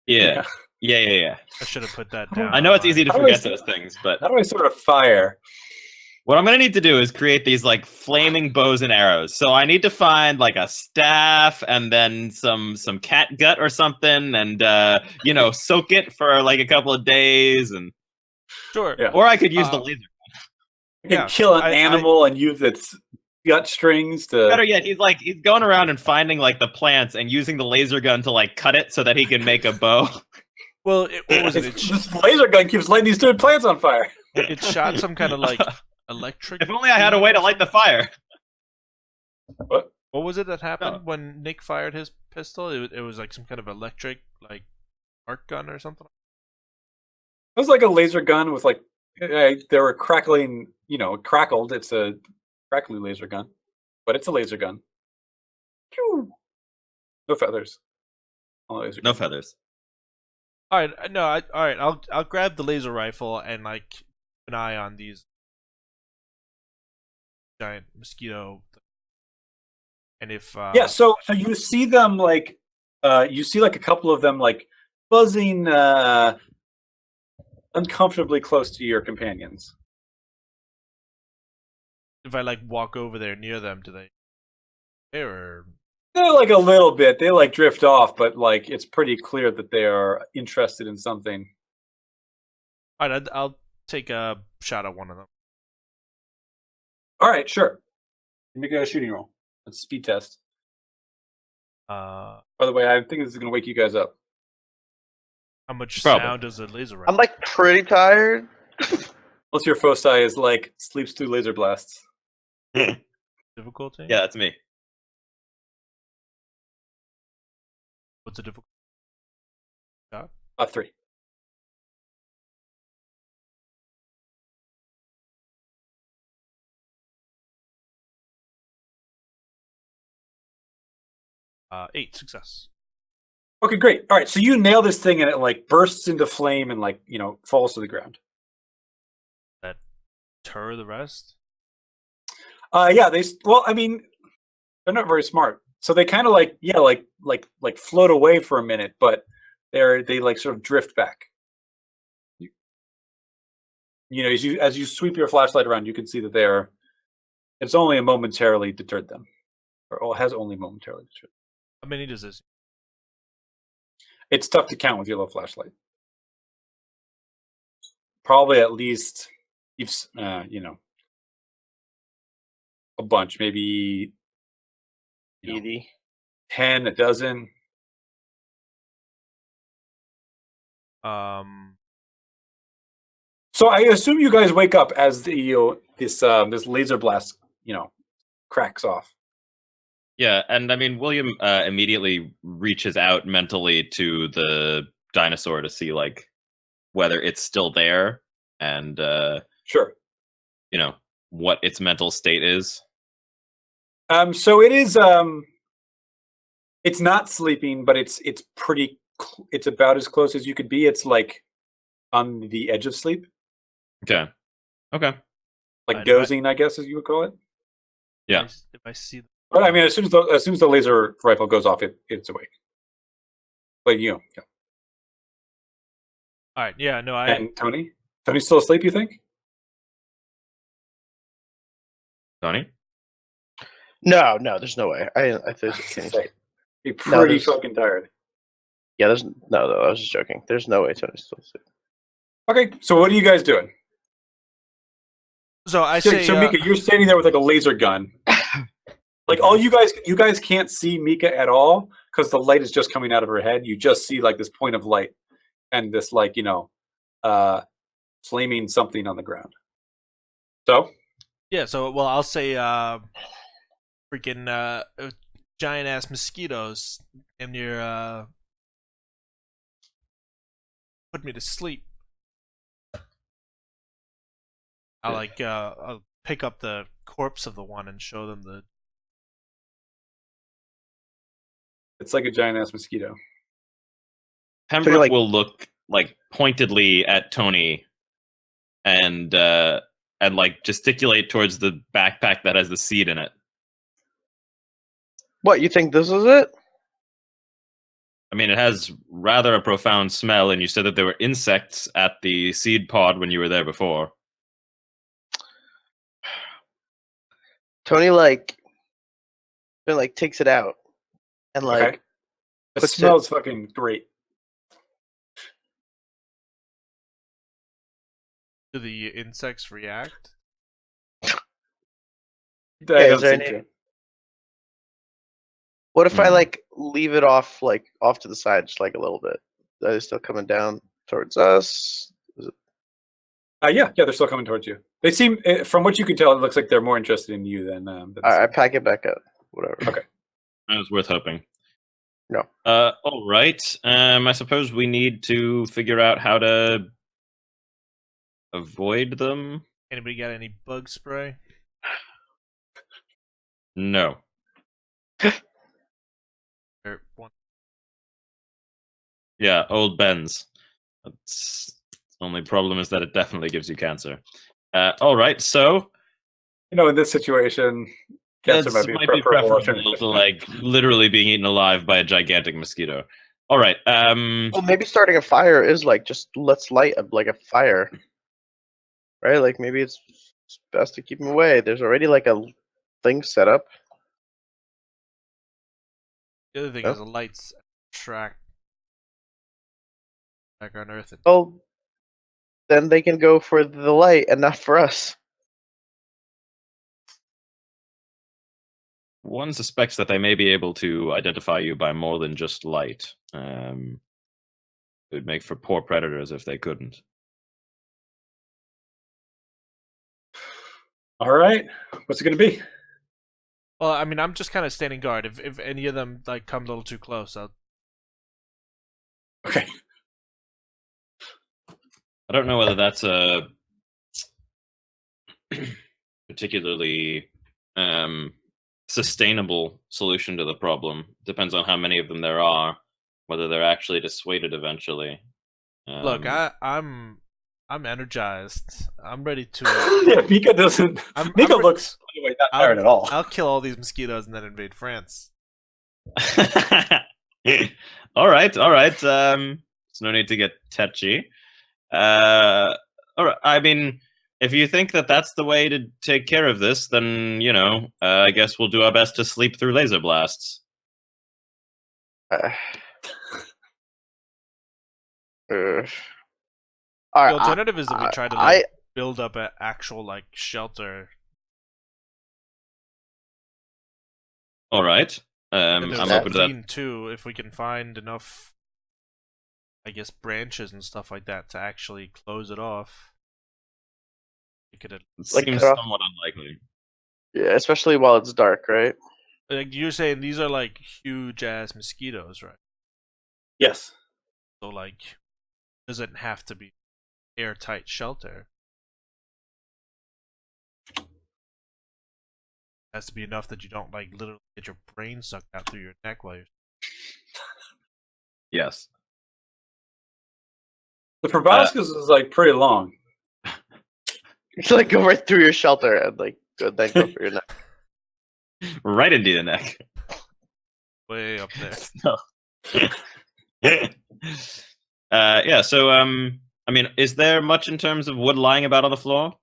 Yeah. Yeah. I should have put that down. I know it's easy to How do I forget say- those things, but How do I sort of fire? what I'm gonna need to do is create these like flaming bows and arrows. So I need to find like a staff and then some cat gut or something, and soak it for like a couple of days, and Sure. Yeah. or I could use the laser. You can Yeah, kill an I- animal and use its gut strings to. Better yet, he's going around and finding like the plants and using the laser gun to like cut it so that he can make a bow. Well, what was it? This laser gun keeps lighting these stupid plants on fire. It shot some kind of like electric. If only I had a way to light the fire. What? What was it that happened No. when Nick fired his pistol? It was like some kind of electric like arc gun or something. It was like a laser gun with like they were crackling. It crackled. It's a crackly laser gun, but it's a laser gun. Phew. No feathers. Only laser No gun. feathers. All right, no, all right. I'll grab the laser rifle and like keep an eye on these giant mosquito. And if Yeah, so you see them like you see like a couple of them like buzzing uncomfortably close to your companions. if I like walk over there near them, do they? Or They're like a little bit. They like drift off, but like it's pretty clear that they are interested in something. all right, I'll take a shot at one of them. All right, sure. Make a shooting roll. Let's speed test. How By the way, I think this is going to wake you guys up. much Probably. sound does a laser rifle? I'm like pretty tired. Unless your foci is like sleeps through laser blasts. difficulty. Yeah, that's me. What's the difficulty? 3. Eight success. Okay, great. All right, so you nail this thing and it like bursts into flame and like falls to the ground. That deter the rest. Yeah, well, I mean, they're not very smart, so they kind of like float away for a minute, but they like sort of drift back. As you sweep your flashlight around, you can see that it's only momentarily deterred them, or has only momentarily deterred. How many does this? It's tough to count with your low flashlight. Probably at least, a bunch, maybe 80. 10, a dozen. So I assume you guys wake up as this laser blast cracks off. Yeah, and I mean, William immediately reaches out mentally to the dinosaur to see like whether it's still there and Sure. what its mental state is. So it is. It's not sleeping, but it's pretty. It's about as close as you could be. It's like on the edge of sleep, Okay. like Right, dozing, I guess, as you would call it. Yeah. If I see. But I mean, as soon as the laser rifle goes off, it's awake. But yeah. All right. Yeah. No. And Tony's still asleep. You think? Tony? No, there's no way. I think Be pretty there's- fucking tired. yeah, there's no. I was just joking. There's no way Tony's still asleep. Okay, so what are you guys doing? So I say. So Mika, you're standing there with like a laser gun. Like all you guys can't see Mika at all because the light is just coming out of her head. You just see like this point of light and this like flaming something on the ground. So Yeah. So I'll say. Freaking giant ass mosquitoes in your put me to sleep. I'll pick up the corpse of the one and show them the. it's like a giant ass mosquito. Pembroke like- will look like pointedly at Tony and like gesticulate towards the backpack that has the seed in it. What, you think this is it? I mean, it has rather a profound smell, and you said that there were insects at the seed pod when you were there before. Tony takes it out and Okay. It puts smells fucking great. Do the insects react? They Yeah, don't is there seem any- to. What if I Hmm. leave it off to the side just like a little bit? Are they still coming down towards us? Yeah, they're still coming towards you. They seem, from what you can tell, it looks like they're more interested in you than. I pack it back up. Whatever. Okay. That was worth hoping. No. All right. I suppose we need to figure out how to avoid them. Anybody got any bug spray? No. Or one? Yeah, old Ben's. That's the only problem is that it definitely gives you cancer. All right, so In this situation, cancer it might be a might be preferable preferable alternative. to like literally being eaten alive by a gigantic mosquito. All right. Well, maybe starting a fire is just let's light a fire, right? Like maybe it's best to keep them away. There's already a thing set up. The other thing Yeah. is the lights track back on Earth. Oh, then they can go for the light and not for us. One suspects that they may be able to identify you by more than just light. It would make for poor predators if they couldn't. All right, what's it going to be? Well, I mean, I'm just kind of standing guard. If any of them come a little too close, I'll. Okay. I don't know whether that's a particularly sustainable solution to the problem. Depends on how many of them there are, whether they're actually dissuaded eventually. Look, I'm energized. I'm ready to. Yeah, Mika doesn't. Mika looks not tired at all. I'll kill all these mosquitoes and then invade France. all right. There's no need to get touchy. All right. I mean, if you think that that's the way to take care of this, then I guess we'll do our best to sleep through laser blasts. All The right, alternative is that we try to I build up an actual shelter. All right. And I'm there's open to that. lean too, if we can find enough, I guess, branches and stuff like that to actually close it off. We could. It Like, seems cut off- somewhat unlikely. yeah, especially while it's dark, right? Like you're saying, these are huge ass mosquitoes, right? Yes. So doesn't have to be airtight shelter. It has to be enough that you don't literally get your brain sucked out through your neck while you're. Yes. The proboscis is pretty long. It's go right through your shelter and then go for your neck. Right into the neck. Way up there. Yeah, so I mean, is there much in terms of wood lying about on the floor?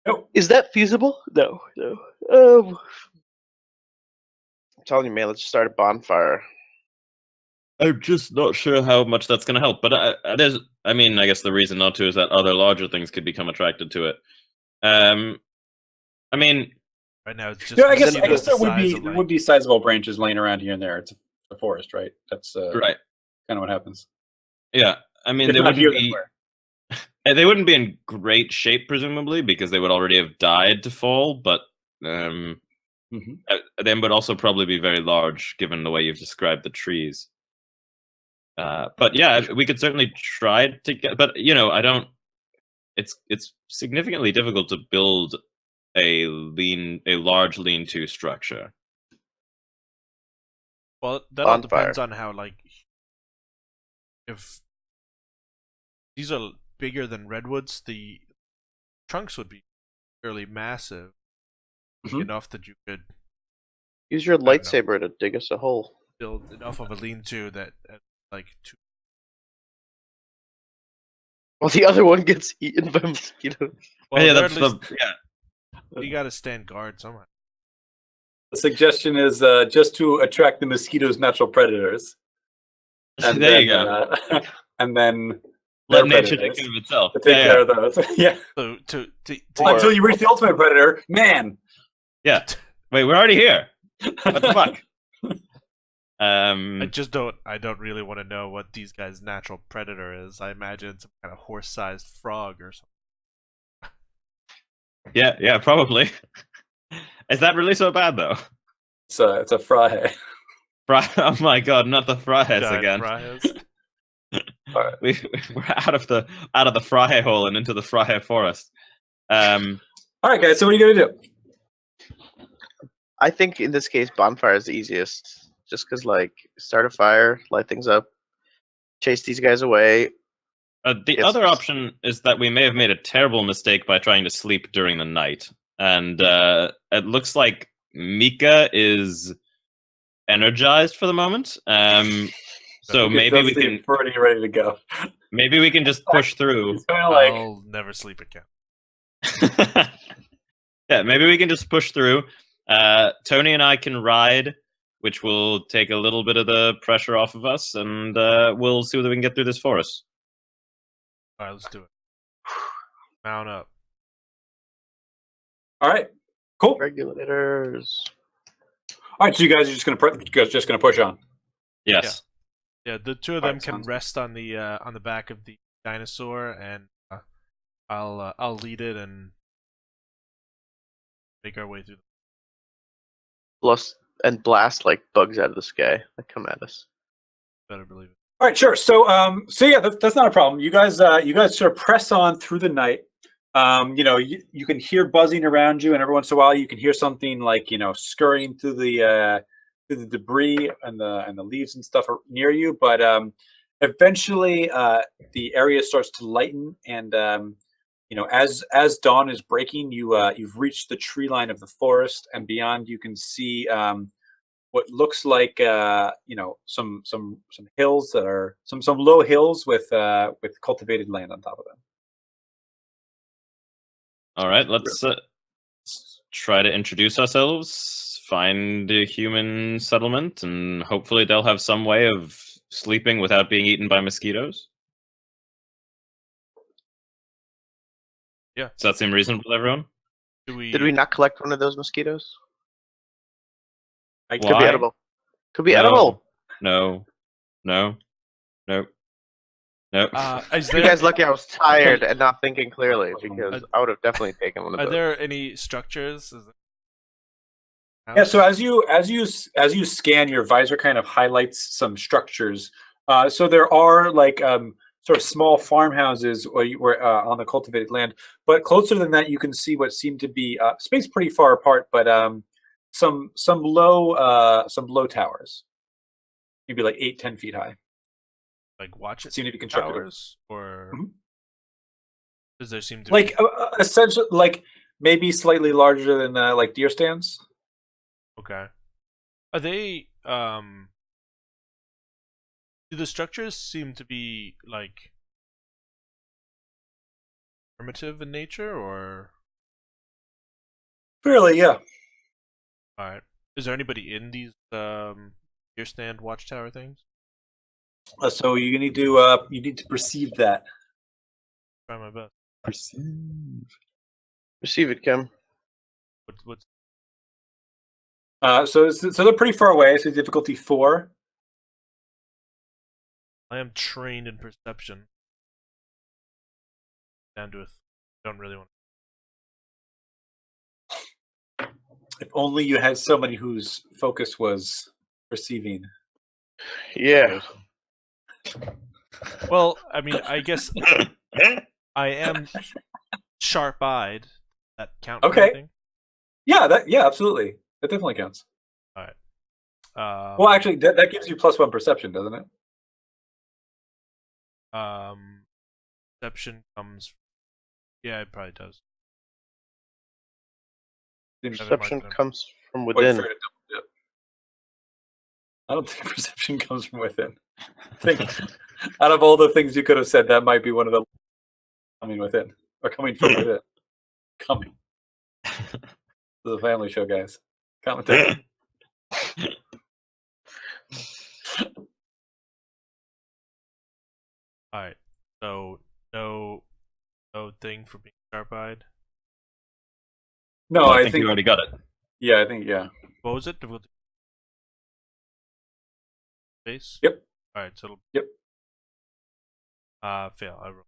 Nope. Is that feasible? No. I'm telling you, man. Let's just start a bonfire. I'm just not sure how much that's going to help, but I mean, I guess the reason not to is that other larger things could become attracted to it. I mean, Right now, it's just. I guess mosquitoes there the would be size of, there would be sizable branches laying around here and there. It's a forest, right? That's right. kind of what happens. Yeah, I mean, If they not wouldn't here, then be. where? They wouldn't be in great shape, presumably, because they would already have died to fall. But they would also probably be very large, given the way you've described the trees. But yeah, we could certainly try to get. But I don't. It's significantly difficult to build a large lean-to structure. Well, that all Bonfire. depends on how if these are bigger than redwoods, the trunks would be fairly massive, enough that you could Use your don't know. lightsaber to dig us a hole. build enough of a lean-to that like two. Well, the other one gets eaten by mosquitoes. Well, yeah, they're that's at least, yeah. you gotta stand guard somehow. The suggestion is just to attract the mosquito's natural predators. And There then, you go. And then Let their nature take predators care of itself. to take care of those. Yeah. So Until you reach the ultimate predator, man. Yeah. Wait, we're already here. What the fuck? I don't really want to know what these guys' natural predator is. I imagine some kind of horse-sized frog or something. Yeah, probably. Is that really so bad though? It's a fry. Oh my god, not the fryheads Giant again. fryheads. Alright. We're out of the fry hole and into the fry forest. Alright guys, so what are you gonna do? I think in this case, bonfire is the easiest. Just because, like, start a fire, light things up, chase these guys away. The Yes. other option is that we may have made a terrible mistake by trying to sleep during the night. And it looks like Mika is energized for the moment. So maybe we can already ready to go. maybe we can just push through. It's kind of like I'll never sleep again. Yeah, maybe we can just push through. Tony and I can ride, which will take a little bit of the pressure off of us, and we'll see whether we can get through this forest. All right, let's do it. Mount up. all right, cool. Regulators. All right, so you guys are just gonna push on. Yes. Yeah, the two of them Alright, can sounds- rest on the back of the dinosaur, and I'll lead it and make our way through. And blast like bugs out of the sky that come at us. Better believe it. All right, sure. So yeah, that's not a problem. You guys sort of press on through the night. You can hear buzzing around you, and every once in a while you can hear something like scurrying through the debris and the leaves and stuff near you. But eventually, the area starts to lighten, and as dawn is breaking, you've reached the tree line of the forest, and beyond you can see what looks like some hills that are some low hills with cultivated land on top of them. All right, let's try to introduce ourselves, find a human settlement, and hopefully they'll have some way of sleeping without being eaten by mosquitoes. Yeah. Does that seem reasonable to everyone? Did we not collect one of those mosquitoes? I Could be Why? edible. Could be No. edible. No. Nope. Is You there, guys lucky I was tired and not thinking clearly because I would have definitely taken one of are those. there any structures? Yeah. So as you scan, your visor kind of highlights some structures. So there are like sort of small farmhouses where on the cultivated land, but closer than that, you can see what seem to be spaced pretty far apart, but some low towers, maybe like 8-10 feet high. like watch it Seem to be constructed. towers, or Mhm. does there seem to Like be... essentially, like maybe slightly larger than like deer stands. Okay. Are they do the structures seem to be like primitive in nature, or Fairly, yeah. alright. Is there anybody in these deer stand watchtower things? So you need to perceive that. Try my best. Perceive. Receive it, Kim. What's So they're pretty far away. So difficulty 4. I am trained in perception. Down to don't really want. If only you had somebody whose focus was perceiving. Yeah. Well, I mean, I guess I am sharp-eyed. That count for Okay. anything? Yeah, absolutely. That definitely counts. All right. Well, actually, that gives you +1 perception, doesn't it? Perception comes. Yeah, it probably does. Perception comes from Wait, within. fair to double dip. I don't think perception comes from within. I think out of all the things you could have said, that might be one of the coming within or coming from within. Coming. This is a family show, guys. Comment down. All right. So no thing for being sharp-eyed. No, Well, I think think you already got it. yeah, I think yeah. What was it? Difficulty. Base. Yep. All right. So it'll. Yep. Fail. I roll.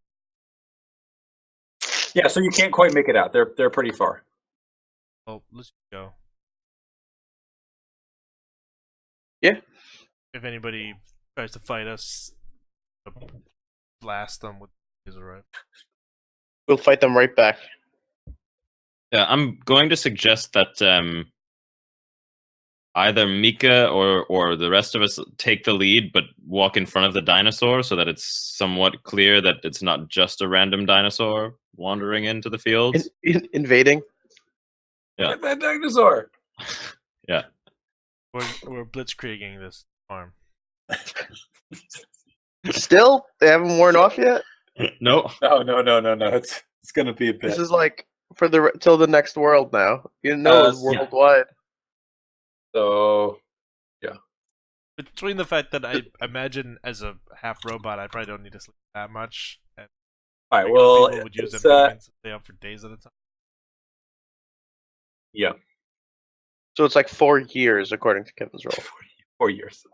Yeah, so you can't quite make it out. They're pretty far. Well, let's go. Yeah. If anybody tries to fight us, blast them with laser rifle. We'll fight them right back. Yeah, I'm going to suggest that either Mika or the rest of us take the lead, but walk in front of the dinosaur so that it's somewhat clear that it's not just a random dinosaur wandering into the fields. Invading. Yeah. Get that dinosaur. Yeah. We're blitzkrieging this farm. Still, they haven't worn off yet. No. No. It's gonna be a bit. This is like for the till the next world now. You know, it's Yeah. worldwide. So Between the fact that I imagine as a half robot, I probably don't need to sleep that much. And all right. like, Well, people would use it's, amphibians to stay up for days at a time. yeah, So it's like 4 years according to Kevin's roll. 4 years.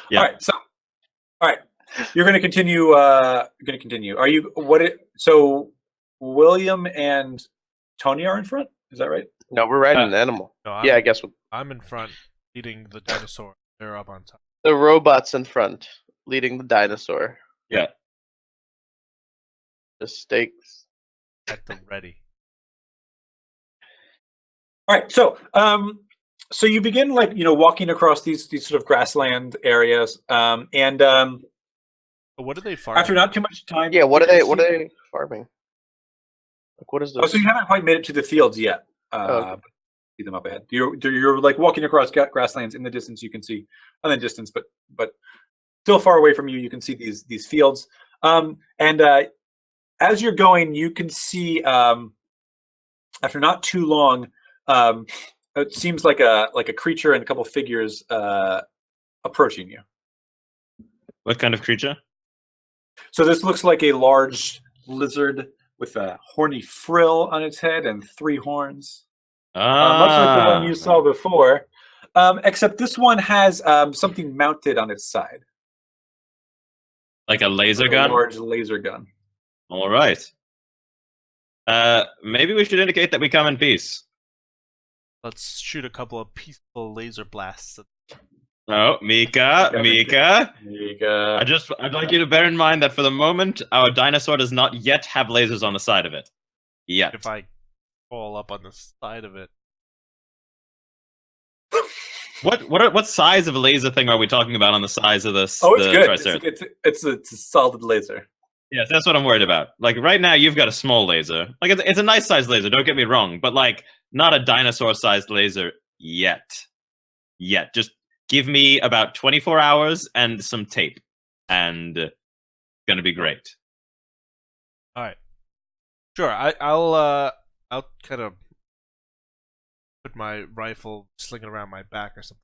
Yeah. All right. So, all right, you're gonna continue. Are you So William and Tony are in front. Is that right? No, we're riding an animal. No, Yeah, I guess I'm in front, leading the dinosaur. They're up on top. the robot's in front, leading the dinosaur. Yeah. The stakes. At the ready. All right. So you begin walking across these sort of grassland areas, and But what do they farm? after not too much time. Yeah, what you are they? can What see- are they farming? Like, what is this? Oh, so you haven't quite made it to the fields yet. Okay. See them up ahead. You're like walking across grasslands. In the distance, you can see, not in the distance, but still far away from you. You can see these fields. And as you're going, you can see after not too long, it seems like a creature and a couple figures approaching you. What kind of creature? So this looks like a large lizard with a horny frill on its head and 3 horns. Much like the one you saw before, except this one has something mounted on its side. Like a laser A gun? large laser gun. All right. Maybe we should indicate that we come in peace. Let's shoot a couple of peaceful laser blasts. Oh, Mika. I'd like you to bear in mind that for the moment, our dinosaur does not yet have lasers on the side of it. Yet. If I fall up on the side of it. What size of a laser thing are we talking about on the size of this? Oh, it's the good. Triceratops? It's a solid laser. Yes, that's what I'm worried about. Like right now, you've got a small laser. Like it's a nice sized laser. Don't get me wrong, but like not a dinosaur sized laser yet. Just give me about 24 hours and some tape, and it's gonna be great. All right. Sure. I'll kind of put my rifle, sling it around my back or something.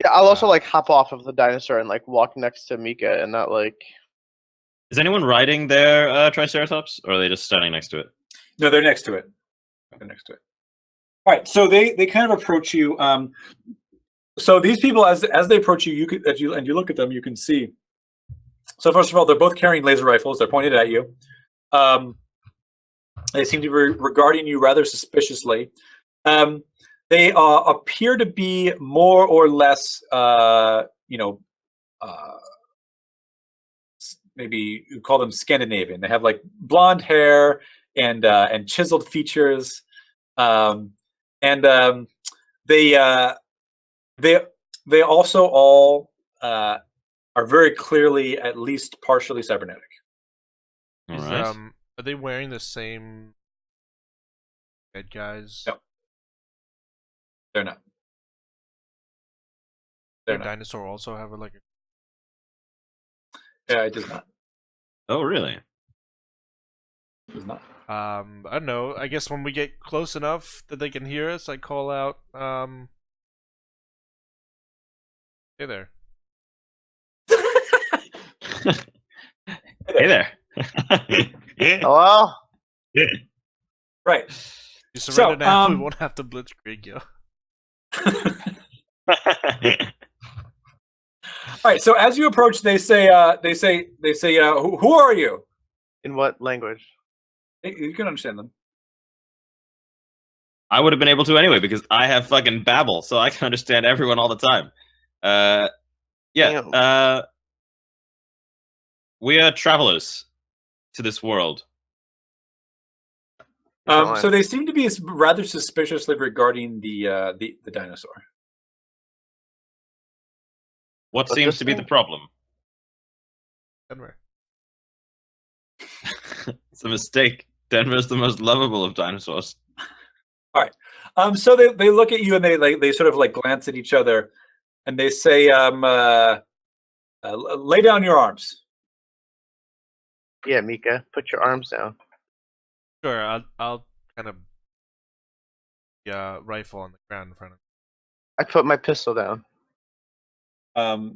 Yeah, I'll also like hop off of the dinosaur and like walk next to Mika and not like. Is anyone riding their Triceratops, or are they just standing next to it? No, they're next to it. They're next to it. All right, so they kind of approach you. So these people, as they approach you, you look at them, you can see. So first of all, they're both carrying laser rifles. They're pointed at you. They seem to be regarding you rather suspiciously. They appear to be more or less, maybe you call them Scandinavian. They have like blonde hair and chiseled features, they they also all are very clearly at least partially cybernetic. All Is, right. are they wearing the same head guys? No. They're not. They're Did not. dinosaur also have like a Yeah, it does not. Oh, really? It does not. I don't know. I guess when we get close enough that they can hear us, I call out, hey there. Hey there. Hello? Right. You surrender now, we um, won't have to blitzkrieg you. All right. So as you approach, they say, who are you? In what language? You can understand them. I would have been able to anyway because I have fucking Babel, so I can understand everyone all the time. Damn. We are travelers to this world. So they seem to be rather suspiciously regarding the dinosaur. What What's seems this to be thing? the problem? Denver. It's a mistake. Denver's the most lovable of dinosaurs. All right. So they look at you and they sort of like glance at each other, and they say, lay down your arms. Yeah, Mika, put your arms down. Sure, I'll kind of rifle on the ground in front of me. I put my pistol down.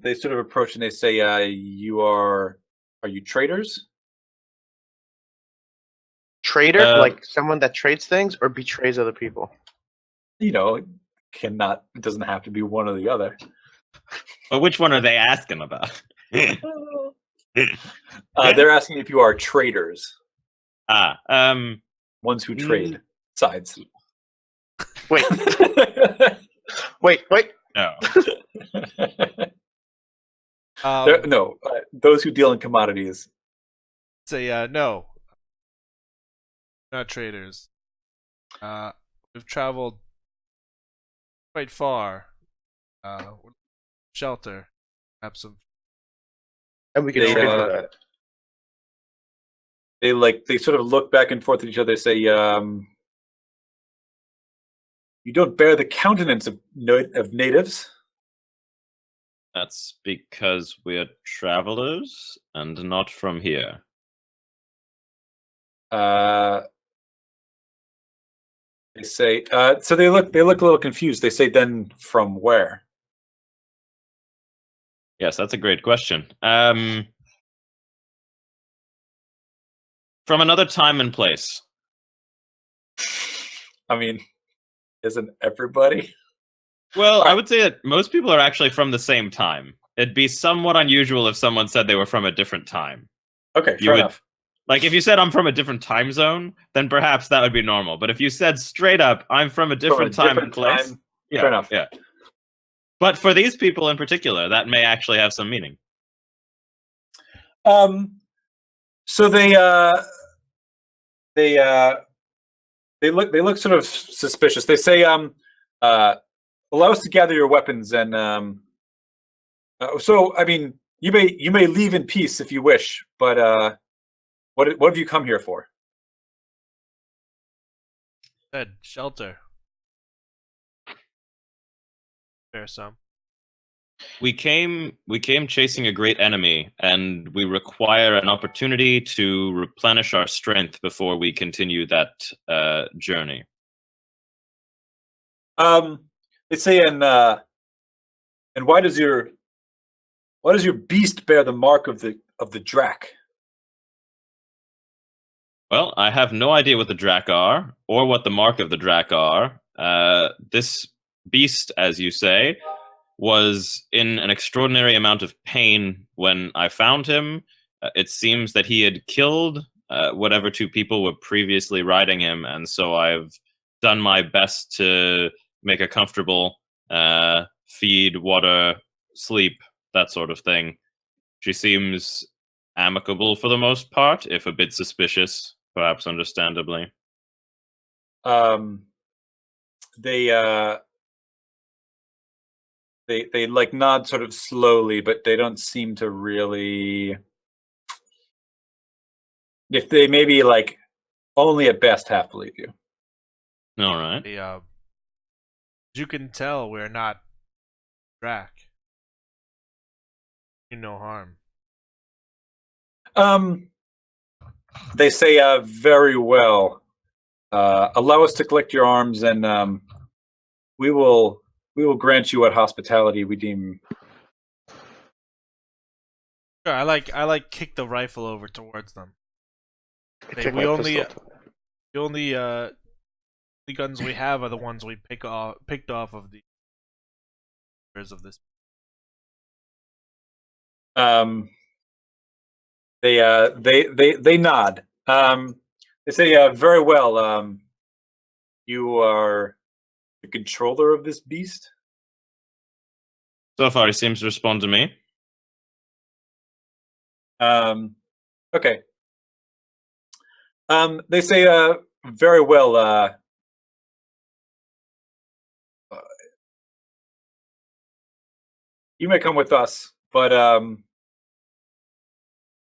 They sort of approach and they say, are you traders? Trader? Like someone that trades things or betrays other people? You know, it doesn't have to be one or the other. But which one are they asking about? They're asking if you are traders. Ones who trade sides. Wait. wait. No. No, those who deal in commodities. Say, no. Not traders. We've traveled quite far. Shelter. Have some. And we can They, trade for that. They sort of look back and forth at each other. They say, "You don't bear the countenance of natives." That's because we're travelers and not from here. They say, so they look a little confused. They say, "Then from where?" Yes, that's a great question. From another time and place. I mean, isn't everybody? Well, I would say that most people are actually from the same time. It'd be somewhat unusual if someone said they were from a different time. Okay, fair enough. Like, if you said I'm from a different time zone, then perhaps that would be normal. But if you said straight up, I'm from a different time and place, fair enough. Yeah. But for these people in particular, that may actually have some meaning. So they look sort of suspicious. They say, allow us to gather your weapons, and so I mean, you may leave in peace if you wish, but what have you come here for? Said shelter. Fair some. We came chasing a great enemy, and we require an opportunity to replenish our strength before we continue that journey. They say, and why does your beast bear the mark of the drac? Well, I have no idea what the drac are, or what the mark of the drac are. This beast, as you say, was in an extraordinary amount of pain when I found him. It seems that he had killed whatever two people were previously riding him, and so I've done my best to make a comfortable feed, water, sleep, that sort of thing. She seems amicable for the most part, if a bit suspicious, perhaps understandably. They they like nod sort of slowly, but they don't seem to really. If they maybe like only at best half believe you. All right. You can tell we're not Drac. You no harm. They say very well. Allow us to collect your arms, and we will grant you what hospitality we deem. Sure, I like kick the rifle over towards them. I Hey, take we my only pistol. the only the guns we have are the ones we picked off of the members of this. They nod. They say very well. You are the controller of this beast. So far, he seems to respond to me. Okay. They say very well. You may come with us, but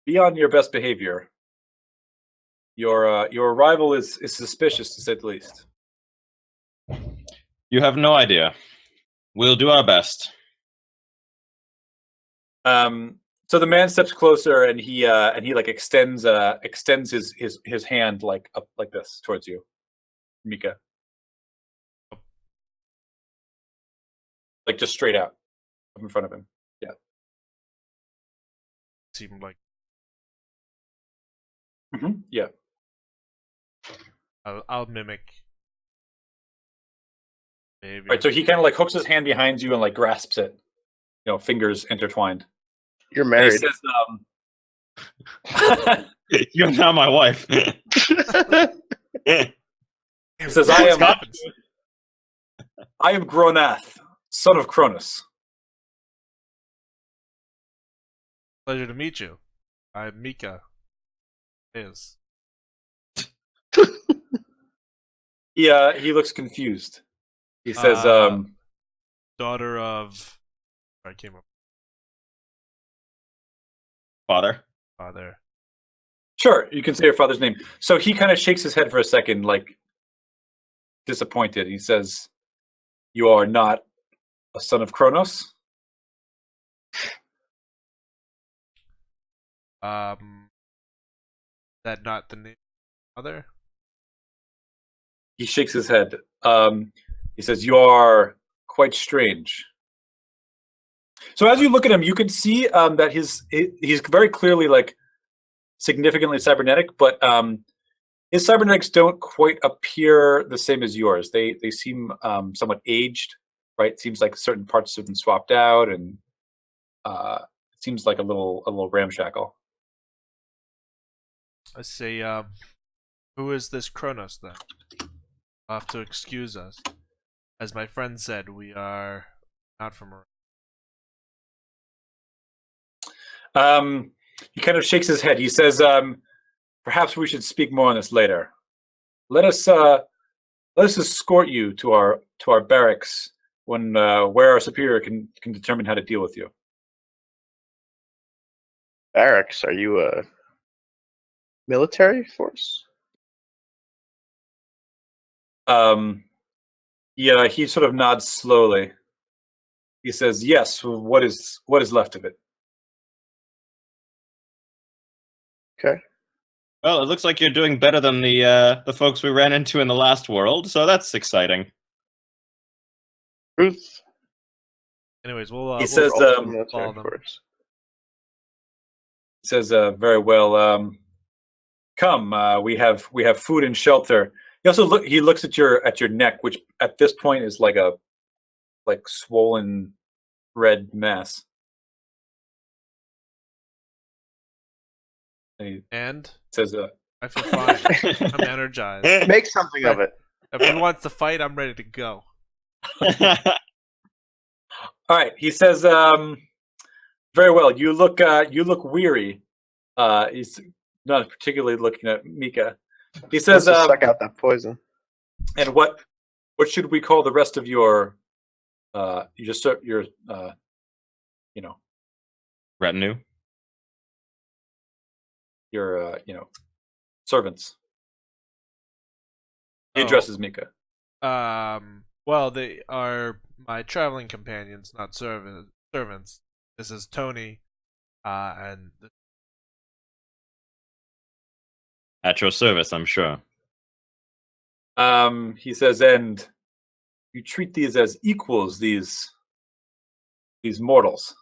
be on your best behavior. Your arrival is suspicious, to say the least. You have no idea. We'll do our best. So the man steps closer, and he like extends his hand like up like this towards you, Mika. Like just straight out, up in front of him. Yeah. Seemed like Yeah. I'll mimic behavior. Right. So he kind of like hooks his hand behind you and like grasps it, fingers intertwined. You're And married. he says, You're now my wife. he says, I am Gronath, son of Cronus. Pleasure to meet you. I'm Mika. Is He looks confused. He says, daughter of. I came up. Father. Father. sure, you can say your father's name. So he kind of shakes his head for a second, like disappointed. He says, you are not a son of Kronos? That not the name of the mother? He shakes his head. He says, you are quite strange. So as you look at him, you can see that he's very clearly like significantly cybernetic, but his cybernetics don't quite appear the same as yours. They seem somewhat aged, right? It seems like certain parts have been swapped out, and it seems like a little ramshackle. I say, who is this Kronos then? I'll have to excuse us. As my friend said, we are not from around. He kind of shakes his head. He says, perhaps we should speak more on this later. Let us escort you to our barracks where our superior can determine how to deal with you. Barracks? Are you a military force? Yeah, he sort of nods slowly. He says, yes, what is left of it? Okay. Well, it looks like you're doing better than the folks we ran into in the last world, so that's exciting. Truth. Anyways, we'll He says, Also military follow them. force. He says, very well. Come, we have food and shelter. He looks at your neck, which at this point is like a swollen red mass. And he And says, I feel fine. I'm energized. Make something of it. If he wants to fight, I'm ready to go. all right. He says, very well. You look weary. He's not particularly looking at Mika. He says, Let's just suck out that poison. and what should we call the rest of your you just serve your you know Retinue. your servants. He Oh. addresses Mika. Well, they are my traveling companions, not servants. This is Tony, and At your service, I'm sure. He says, and you treat these as equals. These mortals.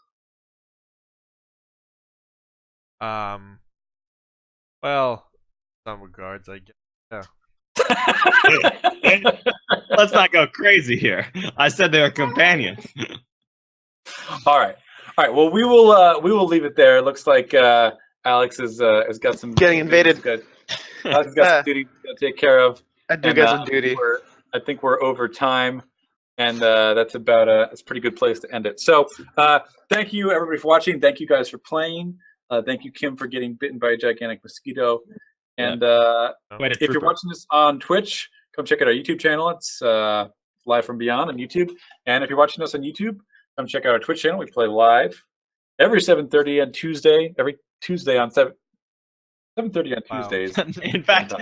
Well, some regards, I guess. Yeah. Let's not go crazy here. I said they were companions. All right. Well, we will leave it there. It looks like Alex has got some Getting invaded. Alex has got some duty to take care of. I do got some duty. I think we're over time, and that's about that's a pretty good place to end it. So, thank you everybody for watching. Thank you guys for playing. Thank you, Kim, for getting bitten by a gigantic mosquito. And if you're watching this on Twitch, come check out our YouTube channel. It's Live from Beyond on YouTube. And if you're watching us on YouTube, come check out our Twitch channel. We play live every 7:30 on Tuesday. Every Tuesday on 7:30 on Tuesdays. In fact,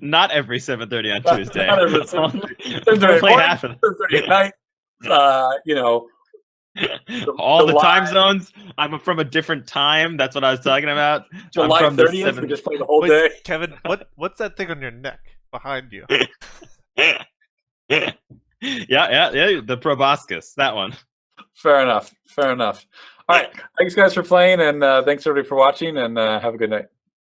not every 7:30 on Tuesday. Not every 7:30 half of 7:30 at night. All the July, time zones. I'm from a different time. That's what I was talking about. July 30th. We just play the whole day. Kevin, what's that thing on your neck behind you? yeah. The proboscis. That one. Fair enough. All right. Thanks, guys, for playing, and thanks everybody for watching. And have a good night.